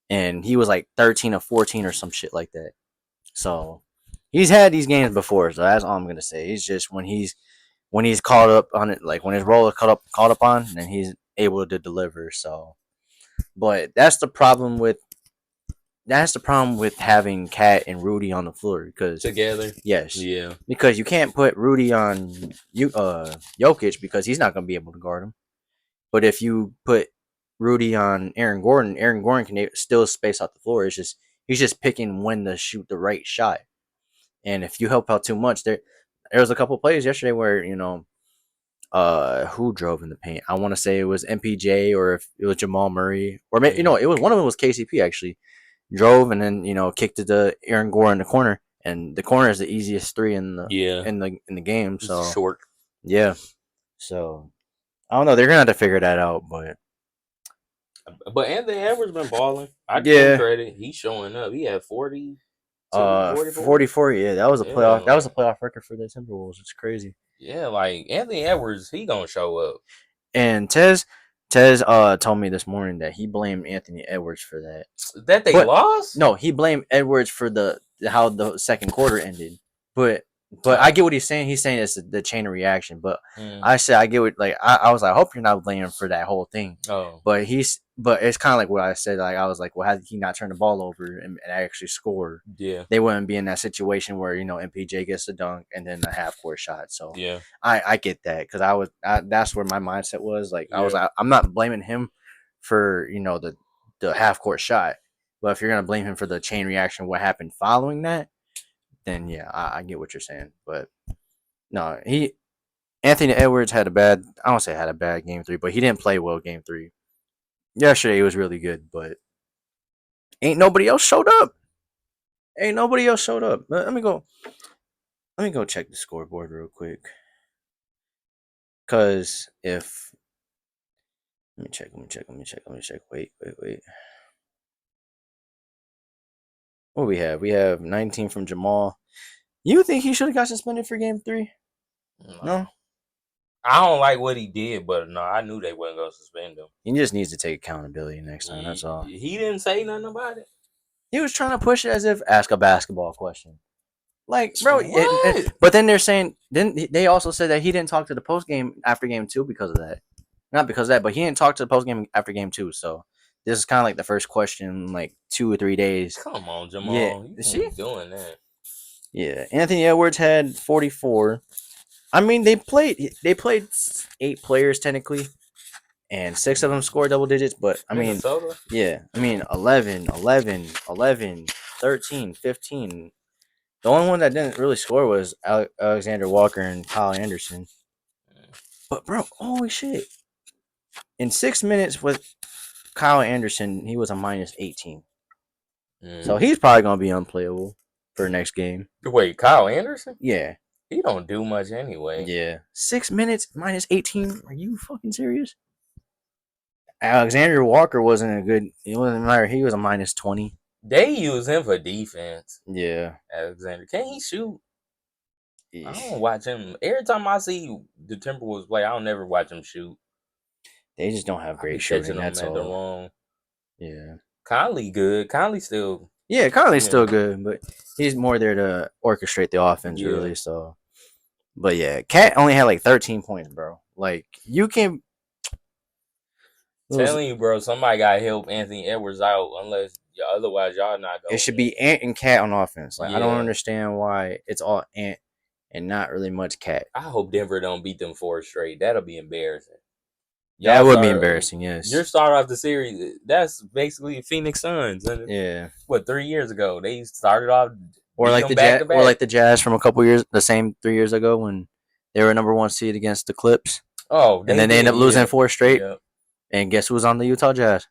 and he was like 13 or 14 or some shit like that. So he's had these games before. So that's all I'm gonna say. He's just when he's caught up on it, like when his role is caught up on, then he's able to deliver. So, but that's the problem with having Cat and Rudy on the floor because together. Yes. Yeah. Because you can't put Rudy on Jokic because he's not gonna be able to guard him. But if you put Rudy on Aaron Gordon can still space out the floor. It's just he's just picking when to shoot the right shot. And if you help out too much, there was a couple plays yesterday where who drove in the paint? I want to say it was MPJ or if it was Jamal Murray or maybe, it was one of them was KCP actually. Drove and then kicked it to Aaron Gordon in the corner, and the corner is the easiest 3 in the game. So it's short. Yeah. So I don't know. They're gonna have to figure that out, but But Anthony Edwards been balling. I give him Yeah. credit. He's showing up. He had 42, 44. 44. Yeah, that was a Yeah, playoff. That was a like playoff record for the Timberwolves. It's crazy. yeah, like Anthony Edwards, he gonna show up. And Tez told me this morning that he blamed Anthony Edwards for that. That they But lost. no, he blamed Edwards for the how the second quarter ended. But I Oh, get what he's saying. He's saying it's the chain of reaction. But mm, I said I get what I was like, I hope you're not blaming him for that whole thing. oh, But it's kind of like what I said. Like I was like, well, had he not turned the ball over and actually scored, yeah, they wouldn't be in that situation where MPJ gets a dunk and then a half court shot. So yeah, I get that because that's where my mindset was. Like yeah. I'm not blaming him for the half court shot, but if you're gonna blame him for the chain reaction, what happened following that, then yeah, I get what you're saying. But no, Anthony Edwards I don't say had a bad game three, but he didn't play well game three. Yesterday he was really good, but ain't nobody else showed up. Ain't nobody else showed up. Let me go. Let me go check the scoreboard real quick. Cause if let me check. Let me check. Let me check. Let me check. Wait. What do we have? We have 19 from Jamal. You think he should have got suspended for game three? No. No. I don't like what he did, but no, I knew they wasn't gonna suspend him. He just needs to take accountability next time. That's all. He didn't say nothing about it. He was trying to push it as if ask a basketball question. Like, bro, What? but then they're saying, then they also said that he didn't talk to the post game after game two because of that. Not because of that, but he didn't talk to the post game after game two. So this is kind of like the first question in like 2 or 3 days. Come on, Yeah, Jamal. You can't see, be doing that. yeah. Anthony Edwards had 44. I mean, they played 8 players technically, and 6 of them scored double digits. But I mean, Minnesota. yeah, I mean 11, 11, 11, 13, 15. The only one that didn't really score was Alexander Walker and Kyle Anderson. But bro, holy shit! In 6 minutes with Kyle Anderson, he was a minus 18. So Mm. he's probably gonna be unplayable for next game. Wait, Kyle Anderson? Yeah, He don't do much anyway. yeah. 6 minutes minus 18. Are you fucking serious? Alexander Walker wasn't a good. It wasn't matter. He was a minus 20. They use him for defense. Yeah. Alexander, can he shoot? I Eesh. don't watch him. Every time I see the Timberwolves play, I don't never watch him shoot. They just don't have I be great catching shooting. them That's at the all. wrong. Yeah. Conley good. Conley still. Yeah, Conley's Yeah. still good, but he's more there to orchestrate the offense, Yeah. really. So, but yeah, Cat only had like 13 points, bro. Like you can. It, was, Telling you, bro, somebody got to help Anthony Edwards out. Unless otherwise, y'all not it gonna should win. be Ant and Cat on offense. Like I don't Yeah. understand why it's all Ant and not really much Cat. I hope Denver don't beat them 4 straight. That'll be embarrassing. That Y'all would be start. embarrassing. Your Yes. start off the series. That's basically Phoenix Suns. And Yeah. what 3 years ago they started off Or beat like them the back Jazz, to or back. like the Jazz from a couple years, the same 3 years ago when they were number one seed against the Clips, Oh, and they then they ended did. up losing Yeah. 4 straight. Yeah. And guess who was on the Utah Jazz?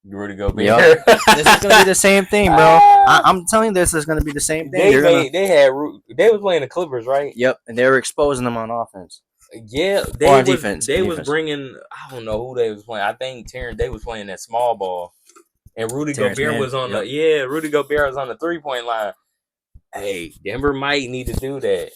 Rudy Yep. Gobert. This is gonna be the same thing, bro. I'm telling you, this is gonna be the same thing. They They're gonna. made. They had. They was playing the Clippers, right? Yep, and they were exposing them on offense Yeah, or they on was defense. they On was defense. bringing. I don't know who they was playing. I think Terrence. They was playing that small ball, and Rudy Terrence Gobert Mann. was on Yep. the. Yeah, Rudy Gobert was on the 3-point line. Hey, Denver might need to do that.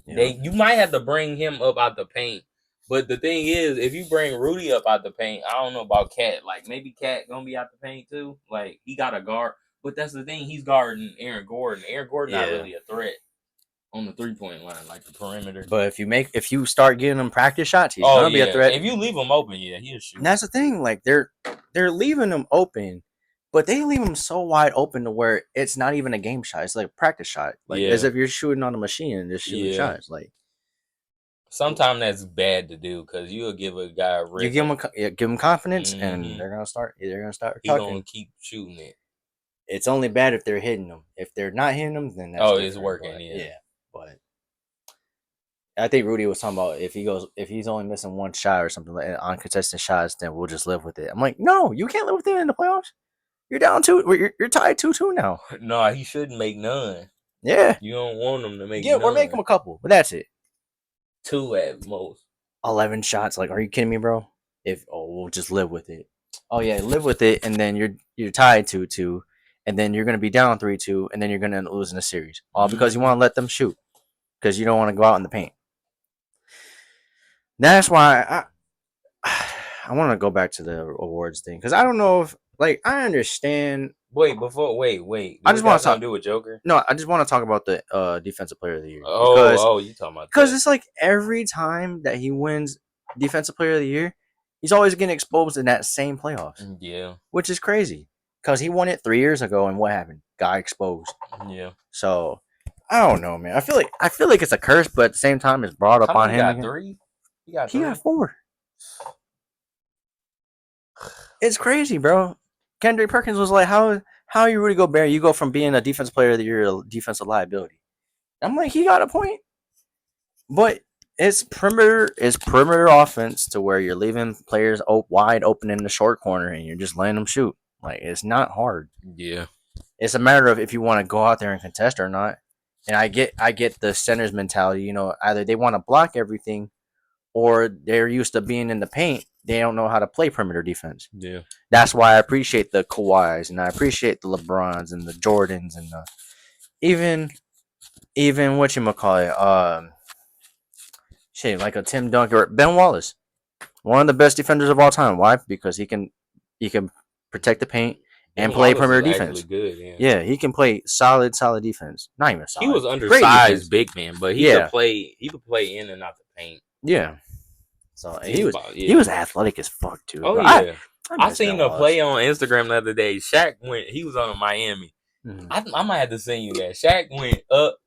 Yep. You might have to bring him up out the paint. But the thing is, if you bring Rudy up out the paint, I don't know about Cat. Like maybe Cat gonna be out the paint too. Like he got a guard, but that's the thing. He's guarding Aaron Gordon. Aaron Gordon not Yeah. really a threat on the 3-point line, like the perimeter. But if you start giving him practice shots, he's Oh gonna be a yeah, threat. if you leave him open, yeah, he'll shoot. And that's the thing. Like they're leaving him open, but they leave him so wide open to where it's not even a game shot. It's like a practice shot, like as Yeah, if you're shooting on a machine and just shooting yeah. shots. Like Sometimes that's bad to do because you'll give a guy a you rhythm. give them confidence, and Mm-hmm. they're gonna start He gonna tucking. keep shooting it. It's only bad if they're hitting them. If they're not hitting them, then that's Oh, different. it's working. But, Yeah. but I think Rudy was talking about if he's only missing one shot or something like uncontested shots, then we'll just live with it. I'm like, no, you can't live with it in the playoffs. You're down two. You're tied 2-2 now. No, he shouldn't make none. Yeah, You don't want him to make yeah, or make none. him a couple, but that's it. 2 at most. 11 shots. Like, are you kidding me, bro? We'll just live with it. oh yeah, live with it, and then you're tied 2-2, and then you're gonna be down 3-2, and then you're gonna lose in the series, all because you Mm-hmm. want to let them shoot because you don't want to go out in the paint. That's why I want to go back to the awards thing because I don't know if like I understand. Wait. I Do just it want got to something talk. to do with Joker? No, I just want to talk about the defensive player of the year Oh, you talking about because that? it's like every time that he wins defensive player of the year, he's always getting exposed in that same playoffs, Yeah, which is crazy because he won it 3 years ago and what happened? Got exposed. yeah. So I don't know, man. I feel like it's a curse, but at the same time, it's brought How up on many him got? again. Three? He got He got three. 4. It's crazy, bro. Kendrick Perkins was like, how you Rudy Gobert? You go from being a defensive player of the year to defensive liability. I'm like, he got a point, but it's perimeter offense to where you're leaving players wide open in the short corner and you're just letting them shoot. Like it's not hard. Yeah, It's a matter of if you want to go out there and contest or not. And I get the center's mentality. Either they want to block everything or they're used to being in the paint. They don't know how to play perimeter defense. yeah. That's why I appreciate the Kawhis and I appreciate the LeBrons and the Jordans and the even what you call it, shit like a Tim Duncan or Ben Wallace, one of the best defenders of all time. Why? Because he can protect the paint and Ben play Wallace perimeter is actually defense. good. Yeah, Yeah, he can play solid defense. Not even he solid, was great undersized, defense. big man, but he could Yeah, play. He could play in and out the paint. yeah. So He he was was about he yeah. was athletic as fuck too, Oh bro. I yeah. I I miss Ben seen a Wallace. play on Instagram the other day. Shaq went. He was on a Miami. Mhm. I might have to send you that. Shaq went up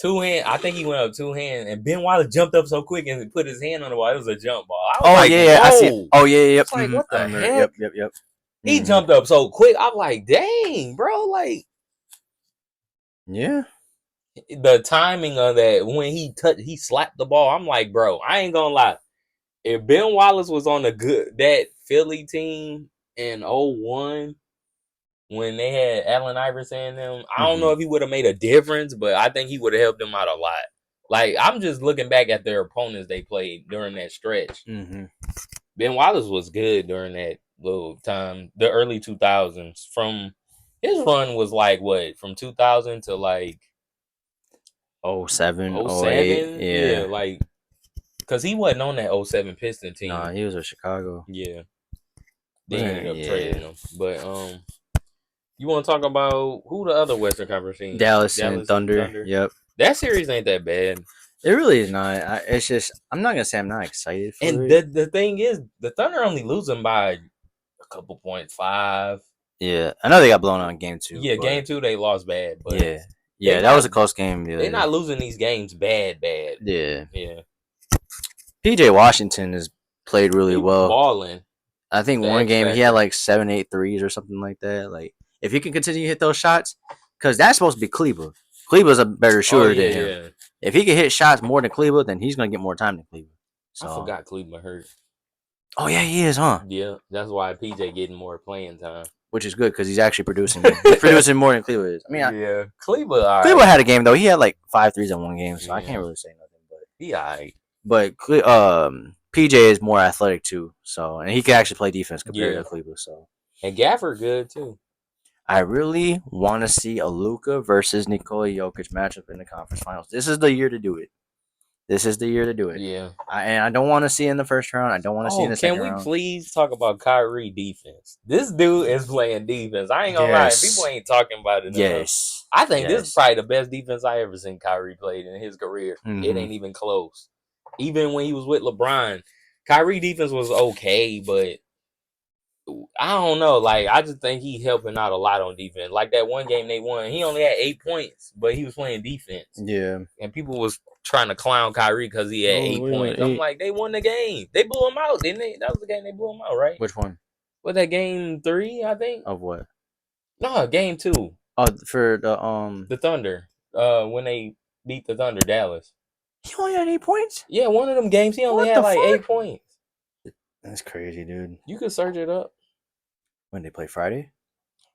two hand. I think he went up two hand, and Ben Wallace jumped up so quick and put his hand on the ball. It was a jump ball. I was Oh like, yeah, yeah, I see it. whoa! Oh yeah, yep. It's like what I the remember. heck? Yep. He Hmm. jumped up so quick. I'm like, dang, bro! Like Yeah. the timing of that when he slapped the ball. I'm like, bro, I ain't gonna lie. If Ben Wallace was on that Philly team in '01 when they had Allen Iverson in them, I don't know Hmm. if he would have made a difference, but I think he would have helped them out a lot. Like I'm just looking back at their opponents they played during that stretch. Hmm. Ben Wallace was good during that little time, the early 2000s. From his run was like what from 2000 to like Oh 07, oh 08. '07. Yeah, Yeah. like because he wasn't on that '07 Piston Nah, team. he was with Chicago. Yeah, they ended Wasn't up trading yeah. him. But you want to talk about who the other Western Conference teams? Dallas and Dallas and Thunder. Thunder. Yep. That series ain't that bad. It really is not. It's just I'm not gonna say I'm not excited for And it. the thing is, the Thunder only losing by a couple points, 5. Yeah, I know they got blown out in game two, Yeah, but game 2 they lost bad, but yeah, they yeah, that was not a close game. they Yeah, not losing these games bad. yeah. Yeah, PJ Washington has played really he well. balling I think the one X game he had factor. like 7, 8 threes or something like that. Like if he can continue to hit those shots, because that's supposed to be Kleba. Kleba's a better Oh shooter than him. yeah. If he can hit shots more than Kleba, then he's gonna get more time than Kleba. I So, forgot Cleveland hurt. oh yeah, he is, huh? Yeah, that's why PJ getting more playing time. Which is good because he's actually producing more. He's producing more than Kleba is. I mean, Yeah, Cleveland, all Kleba right. had a game though. He had like 5 threes in one game, so I Yeah, can't really say nothing. he all right. PJ is more athletic too, so and he can actually play defense compared Yeah, to Kleba. So and Gafford good too. I really want to see a Luka versus Nikola Jokic matchup in the conference finals. This is the year to do it. This is the year to do it. Yeah. And I don't want to see it in the first round. I don't want to see it in Oh, the can second we round. please talk about Kyrie defense? This dude is playing defense. I ain't gonna lie, and people Yes. ain't talking about it enough. Yes. I think this is Yes. probably the best defense I ever seen Kyrie played in his career. It Hmm. ain't even close. Even when he was with LeBron, Kyrie defense was okay, but I don't know. Like I just think he helping out a lot on defense. Like that one game they won, he only had 8 points, but he was playing defense, Yeah. and people was trying to clown Kyrie because he had Oh, eight we went points. I'm eight. like, they won the game. They blew him out, didn't they? That was the game they blew him out, right? Which one? Was that game 3? I think. Of what? No, game 2. Oh, for the The Thunder. When they beat the Thunder, Dallas. he only had 8 points. Yeah, one of them games he only What had the like fuck? 8 points. That's crazy, dude. You could search it up. When they play Friday?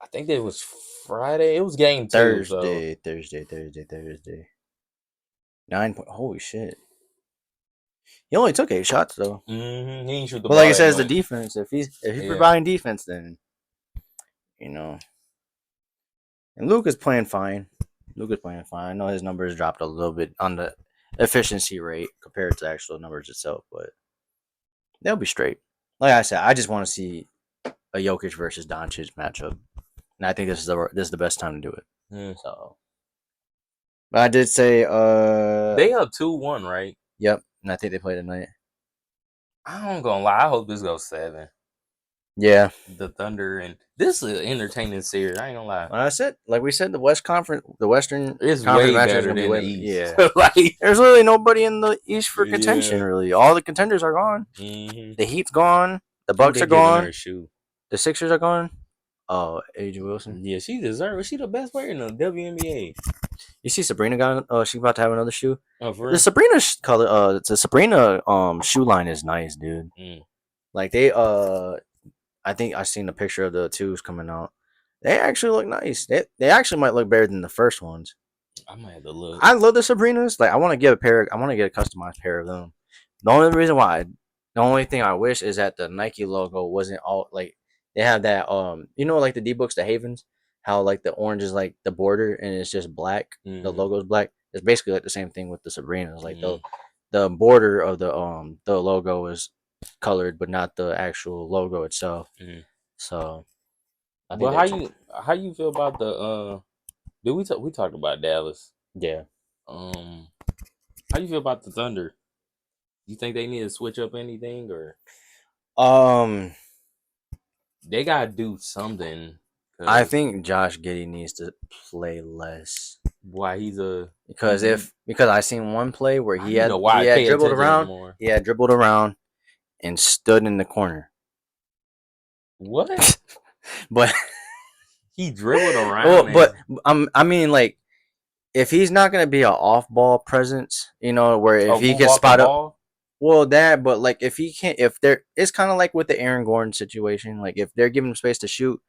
I think it was Friday. It was game 2. So Thursday. 9 point. Holy shit. He only took 8 shots though. He ain't shoot the But like ball you that said, it's the much. defense. If he's Yeah. providing defense, then you know. And Luke is playing fine. Luke is playing fine. I know his numbers dropped a little bit on the efficiency rate compared to actual numbers itself, but they'll be straight. Like I said, I just want to see a Jokic versus Doncic matchup, and I think this is the best time to do it. Mm. So, but I did say, They up 2-1, right? yep, and I think they play tonight. I don't gonna lie. I hope this goes 7. Yeah, The Thunder and this is an entertaining series. I ain't gonna lie. I said, like we said, the Western It's Conference way matchup is better gonna be than the way. East. Yeah, Like, there's literally nobody in the East for contention. yeah. Really, all the contenders are gone. Mm-hmm. The Heat's gone. The Who Bucks they are giving her gone. a shoe? The Sixers are gone. Oh, AJ Wilson. Yeah, she deserves. She the best player in the WNBA. You see Sabrina got. She's about to have another shoe. Oh, for The real? Sabrina color. The Sabrina shoe line is nice, dude. Mm. Like I think I seen a picture of the twos coming out. They actually look nice. They actually might look better than the first ones. I might have to look. I love the Sabrinas. Like I want to get a pair. I want to get a customized pair of them. The only reason why, the only thing I wish is that the Nike logo wasn't all like they have that like the D books, the Havens, how like the orange is like the border and it's just black. The Mm-hmm. logo's black. It's basically like the same thing with the Sabrinas. Like Mm-hmm. the border of the logo is colored, but not the actual logo itself. Mm-hmm. So I think But that how you feel about the did we talked about Dallas? yeah. Um, how you feel about the Thunder? You think they need to switch up anything, or Um, they gotta do something? I Cause think Josh Giddey needs to play less why he's a because because I seen one play where I need to he why had pay dribbled attention around, more. and stood in the corner. What? But He dribbled well, around but and I mean like if he's not gonna be an off ball presence, where if he move can off the spot up, ball. well that, but like if he can't, if there, it's kind of like with the Aaron Gordon situation. Like if they're giving him space to shoot,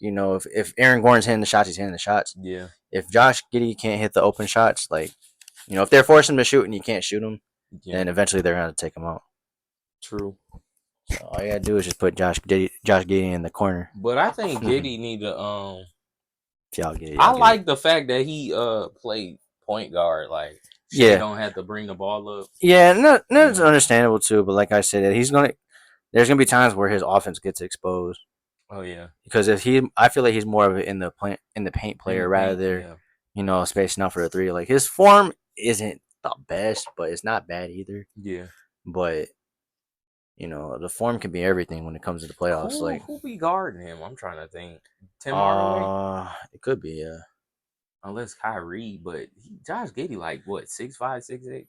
if Aaron Gordon's hitting the shots, he's hitting the shots. Yeah, If Josh Giddey can't hit the open shots, like if they're forcing him to shoot and you can't shoot him, yeah, then eventually they're gonna take him out. true. So all you gotta do is just put Josh Giddey in the corner. But I think If Giddy need to y'all get it, I y'all get it. like the fact that he played point guard. Like Shea Yeah, don't have to bring the ball up. yeah, no, You that's know. understandable too. But like I said, he's gonna. There's gonna be times where his offense gets exposed Oh yeah. because I feel like he's more of an in the paint In the player rather paint. than Yeah. spacing out for the three. Like his form isn't the best, but it's not bad either. Yeah. But the form can be everything when it comes to the playoffs. Like, Who be guarding him? I'm trying to think. Tim Hardaway? it could be, yeah. Unless Kyrie, but Josh Giddey like what 6'5", 6'8"?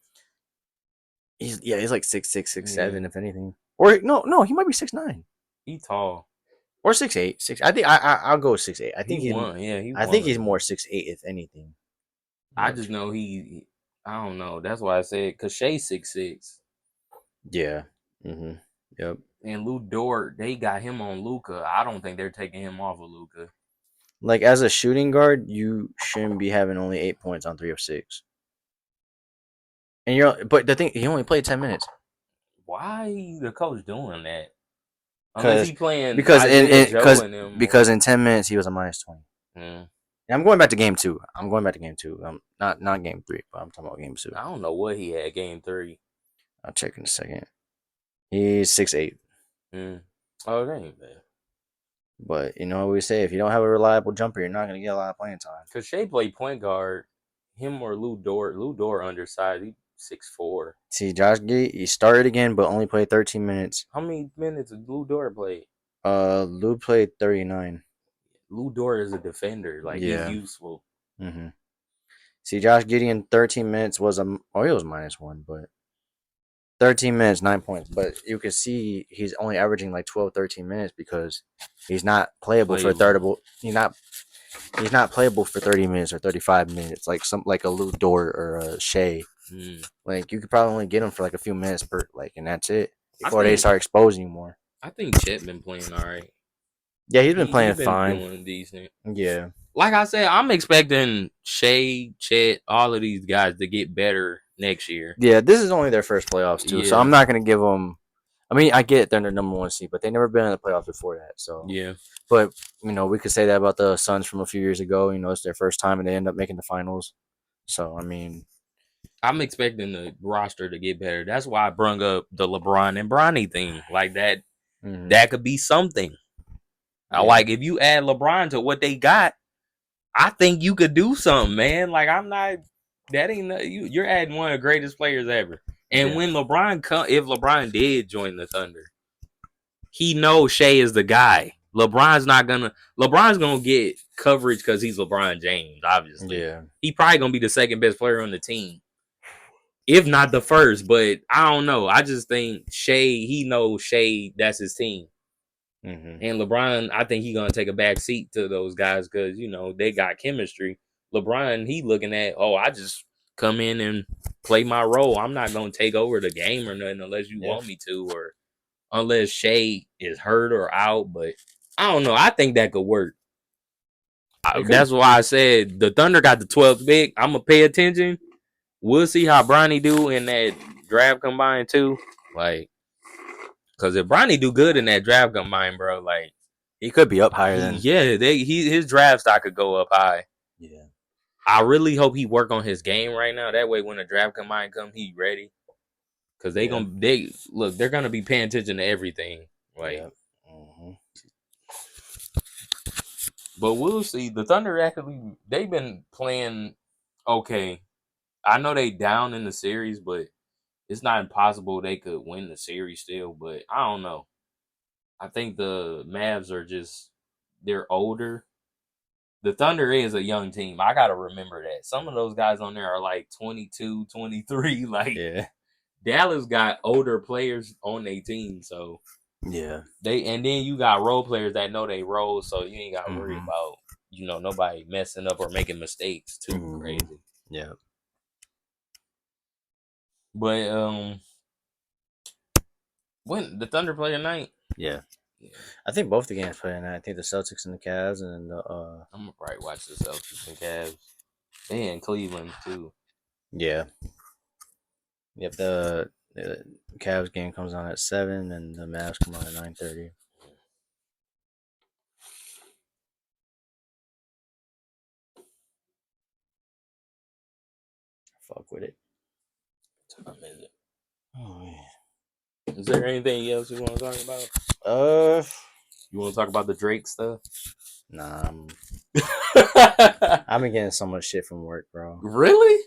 He's like 6'6", 6'7", Yeah. if anything. Or no, he might be 6'9". He tall. Or 6'8". I think I'll go 6'8". He won. Yeah, he I won. think he's more 6'8", if anything. I just know I don't know. That's why I said because Shea's 6'6". Yeah. Mm-hmm. Yep. And Lou Dort, they got him on Luca. I don't think they're taking him off of Luca. Like as a shooting guard, you shouldn't be having only 8 points on 3 of 6. But the thing, he only played 10 minutes. Why the coach doing that? Unless Because he playing because Isaiah Joe and them. because in 10 minutes he was a -20. Mm. And I'm going back to game 2. Not game 3, but I'm talking about game 2. I don't know what he had game 3. I'll check in a second. He's 6'8". Mm. Oh, that ain't bad. But what we say, if you don't have a reliable jumper, you're not going to get a lot of playing time. Because Shea played point guard. Him or Lou Dort. Lou Dort undersized. He 6'4". See, Josh Giddey, he started again, but only played 13 minutes. How many minutes did Lou Dort play? Lou played 39. Lou Dort is a defender. Like, he's useful. Mm-hmm. See, Josh Giddey in 13 minutes he was -1, but 13 minutes, 9 points. But you can see he's only averaging like 12, 13 minutes because he's not playable for He's not playable for 30 minutes or 35 minutes like a Lou Dort or a Shea. Mm. Like you could probably only get him for like a few minutes and that's it before they start exposing you more. I think Chet been playing all right. Yeah, he's been playing fine. Doing decent. Yeah. Like I said, I'm expecting Shea, Chet, all of these guys to get better next year. Yeah, this is only their first playoffs too, so Yeah, I'm not gonna give them. I mean, I get they're the number one seed, but they never been in the playoffs before that. So, yeah. but we could say that about the Suns from a few years ago. It's their first time and they end up making the finals. So, I mean, I'm expecting the roster to get better. That's why I brung up the LeBron and Bronny thing. Like that, mhm, that could be something. I yeah, like if you add LeBron to what they got, I think you could do something, man. Like I'm not. That ain't you. You're adding one of the greatest players ever. And yeah, when LeBron come, if LeBron did join the Thunder, he knows Shea is the guy. LeBron's gonna get coverage because he's LeBron James. Obviously, yeah, he probably gonna be the second best player on the team, if not the first. But I don't know. I just think Shea. He knows Shea. That's his team. hmm, And LeBron, I think he's gonna take a back seat to those guys because they got chemistry. LeBron, he looking at, oh, I just come in and play my role. I'm not gonna take over the game or nothing unless you yeah. want me to, or unless Shea is hurt or out. But I don't know. I think that could work. It could. That's why I said the Thunder got the 12th pick. I'm gonna pay attention. We'll see how Bronny do in that draft combine too. Like, cause if Bronny do good in that draft combine, bro, like He could be up higher than. his draft stock could go up high. Yeah, I really hope he work on his game right now. That way, when the draft combine come, he ready. Cause yeah, they're gonna be paying attention to everything. Like, yeah. Hmm. but we'll see. The Thunder actually they've been playing okay. I know they down in the series, but it's not impossible they could win the series still. But I don't know. I think the Mavs are just they're older. The Thunder is a young team. I got to remember that. Some of those guys on there are like 22, 23. Like Yeah, Dallas got older players on their team. So yeah. and then you got role players that know they role. So you ain't got to worry Hmm. about, nobody messing up or making mistakes too Hmm. crazy. Yeah, But when the Thunder play tonight, yeah. yeah, I think both the games play tonight. I think the Celtics and the Cavs and the I'm gonna probably watch the Celtics and Cavs. They in Cleveland too. yeah. Yep, the Cavs game comes on at 7 and the Mavs come on at 9:30. Fuck with it. Time is it? Oh man. Is there anything else you want to talk about? Uh, You want to talk about the Drake stuff? nah. I've been getting so much shit from work, bro. Really?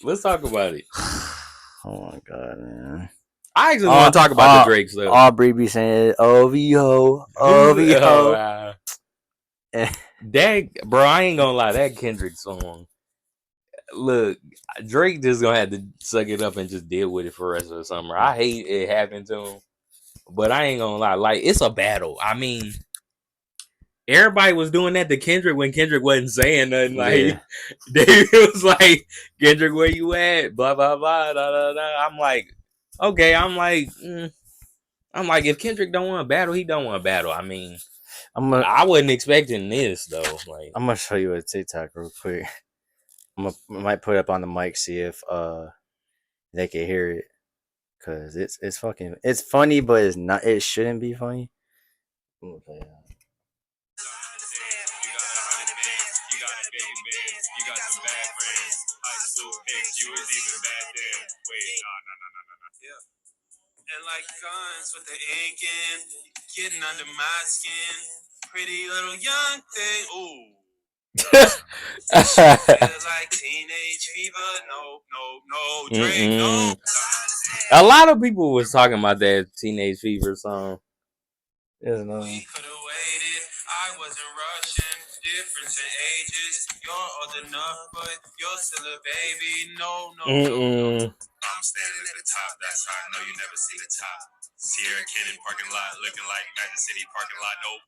Let's talk about it. Oh my god, man. I actually want to talk about the Drake stuff. Aubrey be saying OVO, Oh, OVO. wow. That, bro, I ain't gonna lie, that Kendrick song. Look, Drake just gonna have to suck it up and just deal with it for the rest of the summer. I hate it happened to him, but I ain't gonna lie, like it's a battle. I mean, everybody was doing that to Kendrick when Kendrick wasn't saying nothing. Like, it was like, Kendrick, where you at? Blah blah blah. Da, da, da. I'm like, okay. I'm like, if Kendrick don't want to battle, he don't want to battle. I mean, I wasn't expecting this though. Like, I'm gonna show you a TikTok real quick. I might put it up on the mic, see if they can hear it, cause it's funny, but it's not. It shouldn't be funny. I'm gonna play it. You got 100 bands, you got a baby bands, you got some bad friends. High school pics, you was even bad then. Wait, no. Yeah. And like guns with the ink in, getting under my skin. Pretty little young thing. Ooh. Feel like teenage fever. No, Drake, no. a lot of people was talking about that Teenage Fever song. There's no. We could have waited. I wasn't rushing. Difference in ages. You're old enough, but you're still a baby. No. I'm standing at the top. That's how I know you never see the top. Sierra Canyon parking lot looking like Magic City parking lot. Nope.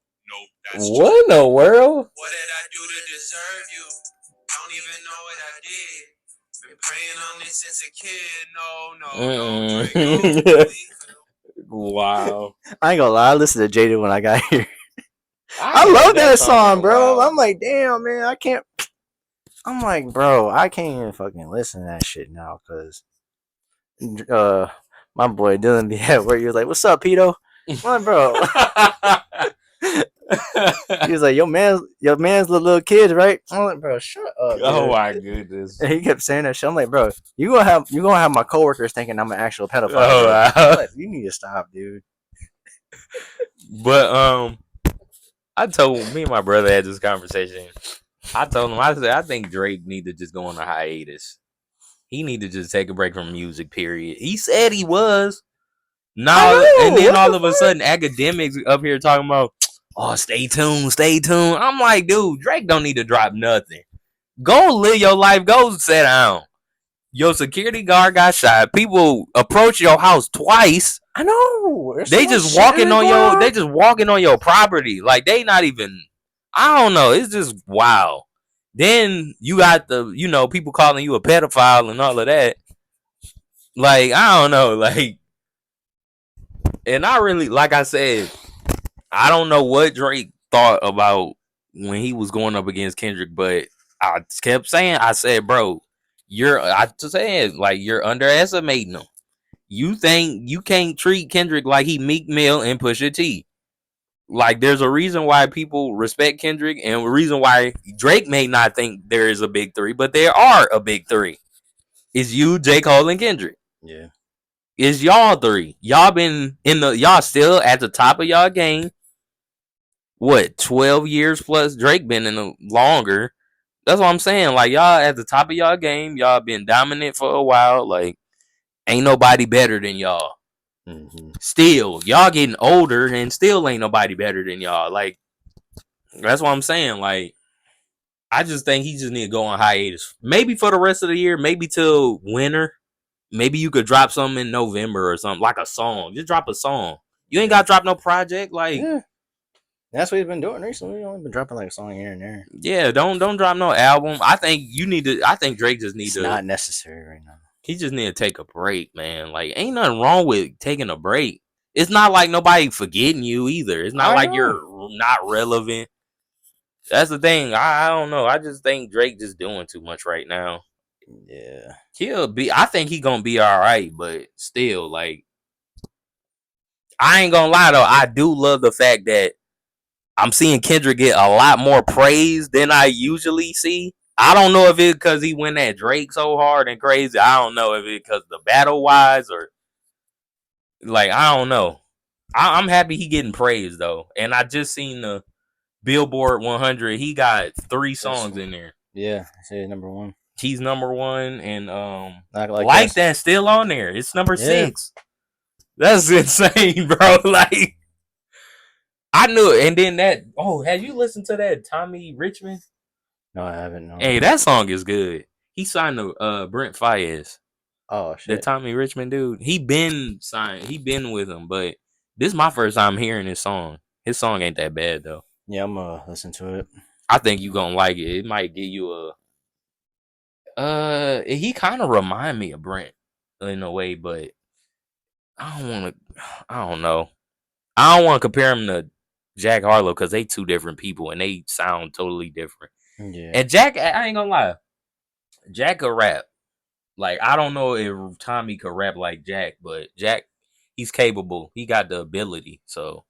That's What true. in the world? What did I do to deserve you? I don't even know what I did. Been praying on this since a kid. No, Drake, no. Wow. I ain't gonna lie. I listened to Jada when I got here. I love that song, bro. I'm like, damn, man. I can't. I'm like, bro, I can't even fucking listen to that shit now because uh, my boy Dylan be at work. He was like, "What's up, Pito?" I'm like, bro. He was like, your man's little kids, right?" I'm like, bro, shut up, Oh dude. my goodness. And he kept saying that shit. I'm like, bro, you gonna have my coworkers thinking I'm an actual pedophile, Oh bro. wow. I'm like, you need to stop, dude. But I told me and my brother had this conversation. I told him I said I think Drake need to just go on a hiatus. He need to just take a break from music. Period. He said he was. I Now and know. then What all the of a fuck? sudden academics up here talking about, oh, stay tuned, stay tuned. I'm like, dude, Drake don't need to drop nothing. Go live your life. Go sit down. Your security guard got shot. People approached your house twice. I know. There's so They much just shit that walking been on going your. on. They just walking on your property. Like they not even. I don't know. It's just wow. Then you got the people calling you a pedophile and all of that. Like I don't know. Like and I really like I said I don't know what Drake thought about when he was going up against Kendrick, but I kept saying I said, bro, I just saying like you're underestimating him. You think you can't treat Kendrick like he Meek Mill and Pusha T. Like there's a reason why people respect Kendrick and a reason why Drake may not think there is a big three, but there are a big three. It's you, J. Cole, and Kendrick. Yeah. It's y'all three. Y'all been y'all still at the top of y'all game. What, 12 years plus? Drake been in the longer. That's what I'm saying. Like y'all at the top of y'all game. Y'all been dominant for a while. Like ain't nobody better than y'all. Mm-hmm. Still, y'all getting older and still ain't nobody better than y'all. Like that's what I'm saying. Like I just think he just need to go on hiatus. Maybe for the rest of the year. Maybe till winter. Maybe you could drop something in November or something like a song. Just drop a song. You ain't got to drop no project. Like Yeah. That's what he's been doing recently. He's only been dropping like a song here and there. yeah, don't drop no album. I think you need to. I think Drake just need It's to. not necessary right now. He just need to take a break, man. Like ain't nothing wrong with taking a break. It's not like nobody forgetting you either. It's not I like know. you're not relevant. That's the thing. I don't know. I just think Drake just doing too much right now. Yeah. He'll be. I think he gonna be all right, but still, like I ain't gonna lie though. I do love the fact that I'm seeing Kendrick get a lot more praise than I usually see. I don't know if it's because he went at Drake so hard and crazy. I don't know if it's because the battle wise or like I don't know. I'm happy he getting praised though, and I just seen the Billboard 100. He got 3 songs in there. Yeah, I say number one. He's number 1, and Not like that still on there. It's number Yeah. 6. That's insane, bro. Like I knew it. And then that. Oh, have you listened to that Tommy Richmond? No, I haven't. No. Hey, that song is good. He signed to Brent Fayez, Oh the shit. Tommy Richmond dude. He been signed. He been with him, but this is my first time hearing his song. His song ain't that bad though. Yeah, I'm gonna listen to it. I think you gonna like it. It might give you a. He kind of remind me of Brent in a way, but I don't want to. I don't know. I don't want to compare him to Jack Harlow because they two different people and they sound totally different. Yeah. And Jack, I ain't gonna lie, Jack could rap. Like I don't know if Tommy could rap like Jack, but Jack, he's capable. He got the ability. So,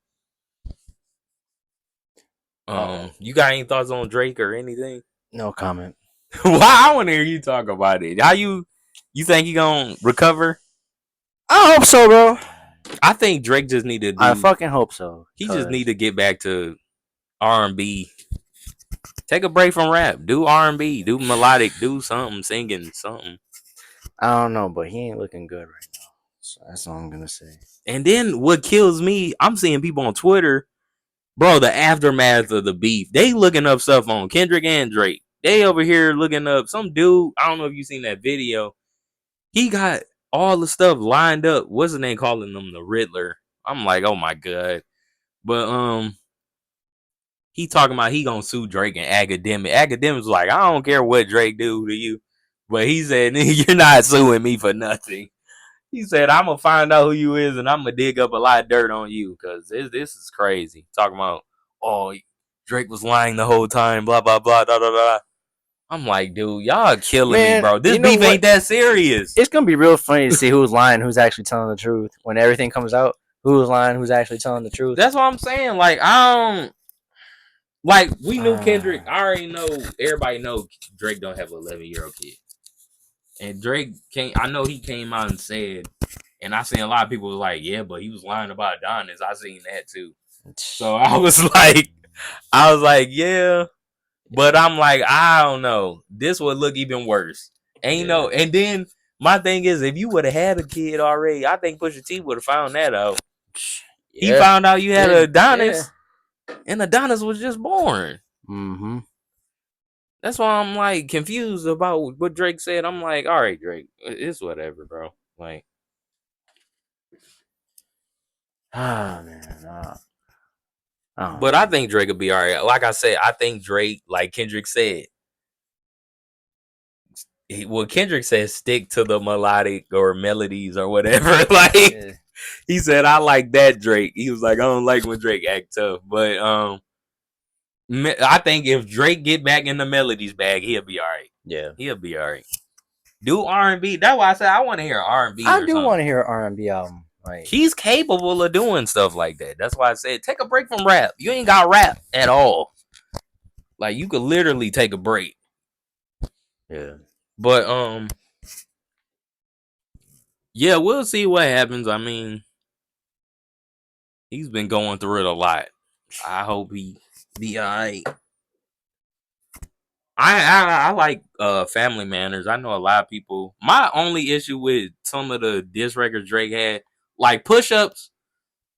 you got any thoughts on Drake or anything? No comment. Why I want to hear you talk about it. How you think he gonna recover? I hope so, bro. I think Drake just need to do. I fucking hope so. He just need to get back to R&B. Take a break from rap. Do R&B. Do melodic. Do something. Singing something. I don't know, but he ain't looking good right now. So that's all I'm gonna say. And then what kills me, I'm seeing people on Twitter, bro, the aftermath of the beef. They looking up stuff on Kendrick and Drake. They over here looking up some dude. I don't know if you seen that video. He got all the stuff lined up. What's the name calling them the Riddler? I'm like, oh my god. But he talking about he gonna sue Drake and Academic. Academic's like, I don't care what Drake do to you. But he said, you're not suing me for nothing. He said, I'm going to find out who you is and I'm going to dig up a lot of dirt on you because this is crazy. Talking about, oh, Drake was lying the whole time, blah, blah, blah, blah, blah, blah. I'm like, dude, y'all killing me, Man, bro. This you know beef what? ain't that serious. It's gonna be real funny to see who's lying, who's actually telling the truth when everything comes out. Who's lying, who's actually telling the truth. That's what I'm saying. Like, I don't. Like, we knew Kendrick. Ah, I already know. Everybody know Drake don't have an 11-year-old kid. And Drake came. I know he came out and said, and I seen a lot of people was like, yeah, but he was lying about Adonis. I seen that too. So I was like, yeah. But I'm like, I don't know. This would look even worse. Ain't yeah. no. And then my thing is, if you would have had a kid already, I think Pusha T would have found that out. He Yeah. found out you had Yeah. Adonis, and Adonis was just born. Mm-hmm. That's why I'm like confused about what Drake said. I'm like, all right, Drake, it's whatever, bro. Like, Ah, man. but I think Drake will be all right. Like I said, I think Drake, like Kendrick said, Kendrick says stick to the melodic or melodies or whatever. Like Yeah. he said, I like that Drake. He was like, I don't like when Drake act tough, but I think if Drake get back in the melodies bag, he'll be all right. Yeah. He'll be all right. Do R&B. That's why I said I want to hear R&B. I do want to hear an R&B album. Like, he's capable of doing stuff like that. That's why I said take a break from rap. You ain't got rap at all. Like you could literally take a break. yeah. But yeah, we'll see what happens. I mean, he's been going through it a lot. I hope he be alright. I like Family Manners. I know a lot of people. My only issue with some of the diss records Drake had, like Push Ups,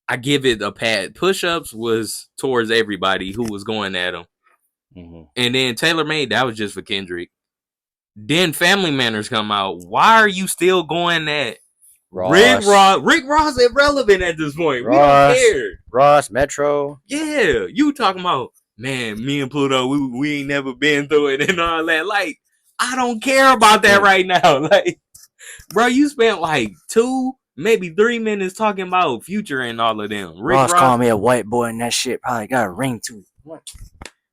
I give it a pat. Push Ups was towards everybody who was going at him. Mm-hmm. And then Taylor Made, that was just for Kendrick. Then Family Manners come out. Why are you still going at Rick Ross? Rick Ross irrelevant at this point. Ross, we don't care. Ross, Metro. Yeah, you talking about, man, me and Pluto, we ain't never been through it and all that. Like, I don't care about that right now. Like, bro, you spent like 2, maybe 3 minutes talking about Future and all of them. Ross called me a white boy and that shit probably got a ring to it. What?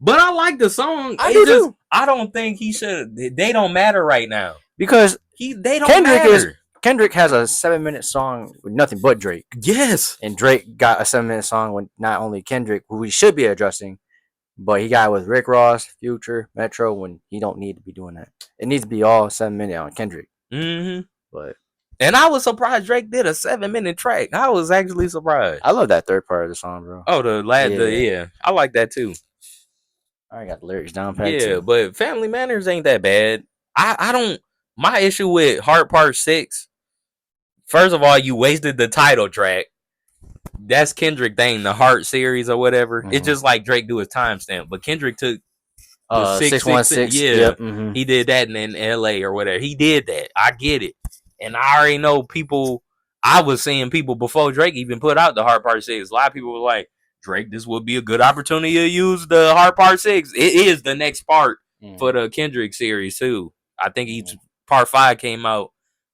But I like the song. I do too. I don't think he should. They don't matter right now because they don't matter. Kendrick has a 7-minute song with nothing but Drake. Yes, and Drake got a 7-minute song with not only Kendrick, who he should be addressing, but he got it with Rick Ross, Future, Metro, when he don't need to be doing that. It needs to be all 7-minute on Kendrick. Mm-hmm. But and I was surprised Drake did a 7-minute track. I was actually surprised. I love that third part of the song, bro. Oh, the last, yeah, I like that too. I got the lyrics down pat. Yeah, too. but Family Manners ain't that bad. I don't. My issue with Heart Part 6. First of all, you wasted the title track. That's Kendrick thing, the Heart series or whatever. Mm-hmm. It's just like Drake do his timestamp, but Kendrick took 616. Yeah, yep. Mm-hmm. He did that in LA or whatever. He did that. I get it, and I already know people. I was seeing people before Drake even put out the Heart Part 6. A lot of people were like, Drake, this would be a good opportunity to use the Heart Part 6. It is the next part for the Kendrick series too. I think Part 5 came out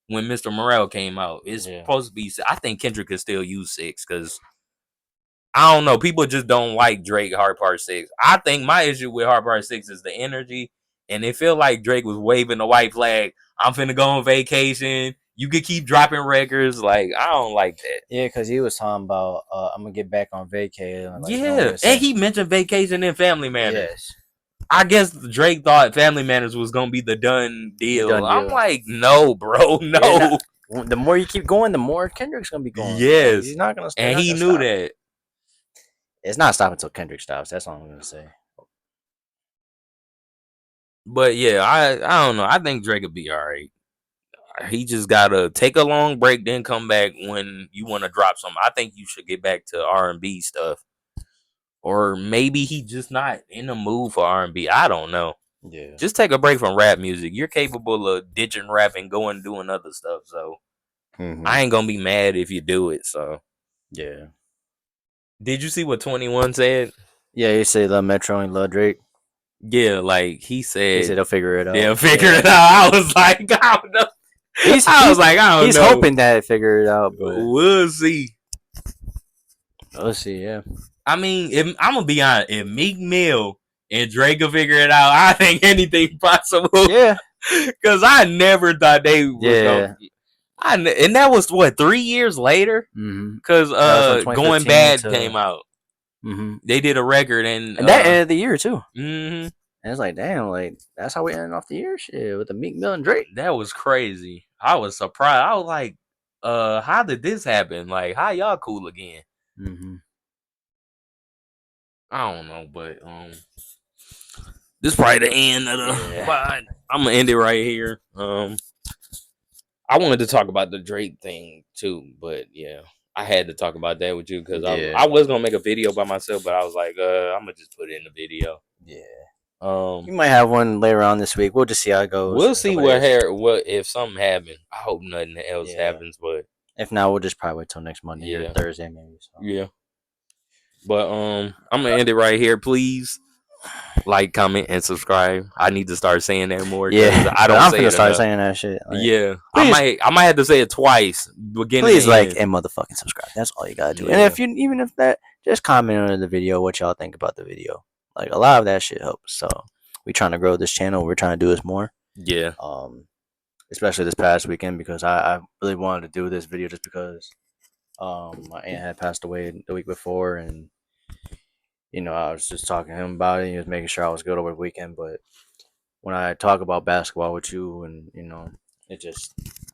when Mr. Morale came out. It's supposed to be. I think Kendrick could still use 6 because I don't know. People just don't like Drake Heart Part 6. I think my issue with Heart Part 6 is the energy, and it feel like Drake was waving the white flag. I'm finna go on vacation. You could keep dropping records. Like, I don't like that. Yeah, because he was talking about, I'm going to get back on vacation. Like, and he mentioned vacation and Family Manners. Yes. I guess Drake thought Family Manners was going to be the done deal. I'm like, no, bro, no. Yeah, the more you keep going, the more Kendrick's going to be going. Yes. He's not going to stop. And he knew that. It's not stopping until Kendrick stops. That's all I'm going to say. But, yeah, I don't know. I think Drake will be all right. He just gotta take a long break, then come back when you want to drop something. I think you should get back to R&B stuff, or maybe he just not in the mood for R&B. I don't know. Yeah, just take a break from rap music. You're capable of ditching rap and going doing other stuff. So I ain't gonna be mad if you do it. So yeah. Did you see what 21 said? Yeah, he said love Metro and love Drake. Yeah, like he said they'll figure it out. They'll figure it out. I was like, I don't know. I was like, I don't know. He's hoping that it figure it out, but we'll see. We'll see, yeah. I mean, I'm gonna be honest. If Meek Mill and Drake will figure it out, I think anything possible. Yeah. Because I never thought they would Yeah. go. And that was what 3 years later. Mm-hmm. Because That was from Going 2015 Bad to. came out. Mm-hmm. They did a record and And that ended the year too. Mm-hmm. And it's like, damn, like that's how we ended off the year, shit, with the Meek Mill and Drake. That was crazy. I was surprised. I was like, how did this happen? Like, how y'all cool again? Mm-hmm. I don't know, but this is probably the end of the. Yeah. But I'm gonna end it right here. I wanted to talk about the Drake thing too, but yeah, I had to talk about that with you because Yeah. I was gonna make a video by myself, but I was like, I'm gonna just put it in the video. Yeah. Um, You might have one later on this week. We'll just see how it goes. we'll see what if something happens. I hope nothing else Yeah. happens, but if not, we'll just probably wait till next Monday Yeah. or Thursday maybe. So. yeah. But I'm gonna end it right here. Please like, comment, and subscribe. I need to start saying that more. 'cause Yeah, I don't I'm say gonna it start enough. saying that shit. Like, Yeah, please- I might have to say it twice. Beginning please and like end. and motherfucking subscribe. That's all you gotta do. Yeah. And if you even if that, just comment under the video what y'all think about the video. Like a lot of that shit helps. So we trying to grow this channel. We're trying to do this more. Yeah. Especially this past weekend because I really wanted to do this video just because my aunt had passed away the week before and I was just talking to him about it. He was making sure I was good over the weekend. But when I talk about basketball with you, and it just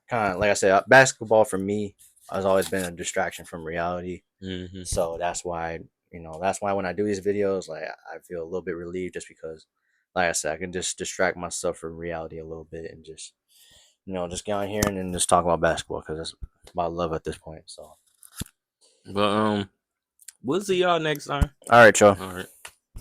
kind of like I said, basketball for me has always been a distraction from reality. Mm-hmm. So that's why when I do these videos, like I feel a little bit relieved just because, like I said, I can just distract myself from reality a little bit and just just get on here and then just talk about basketball because that's my love at this point. So, But we'll see y'all next time. all right, y'all. All right.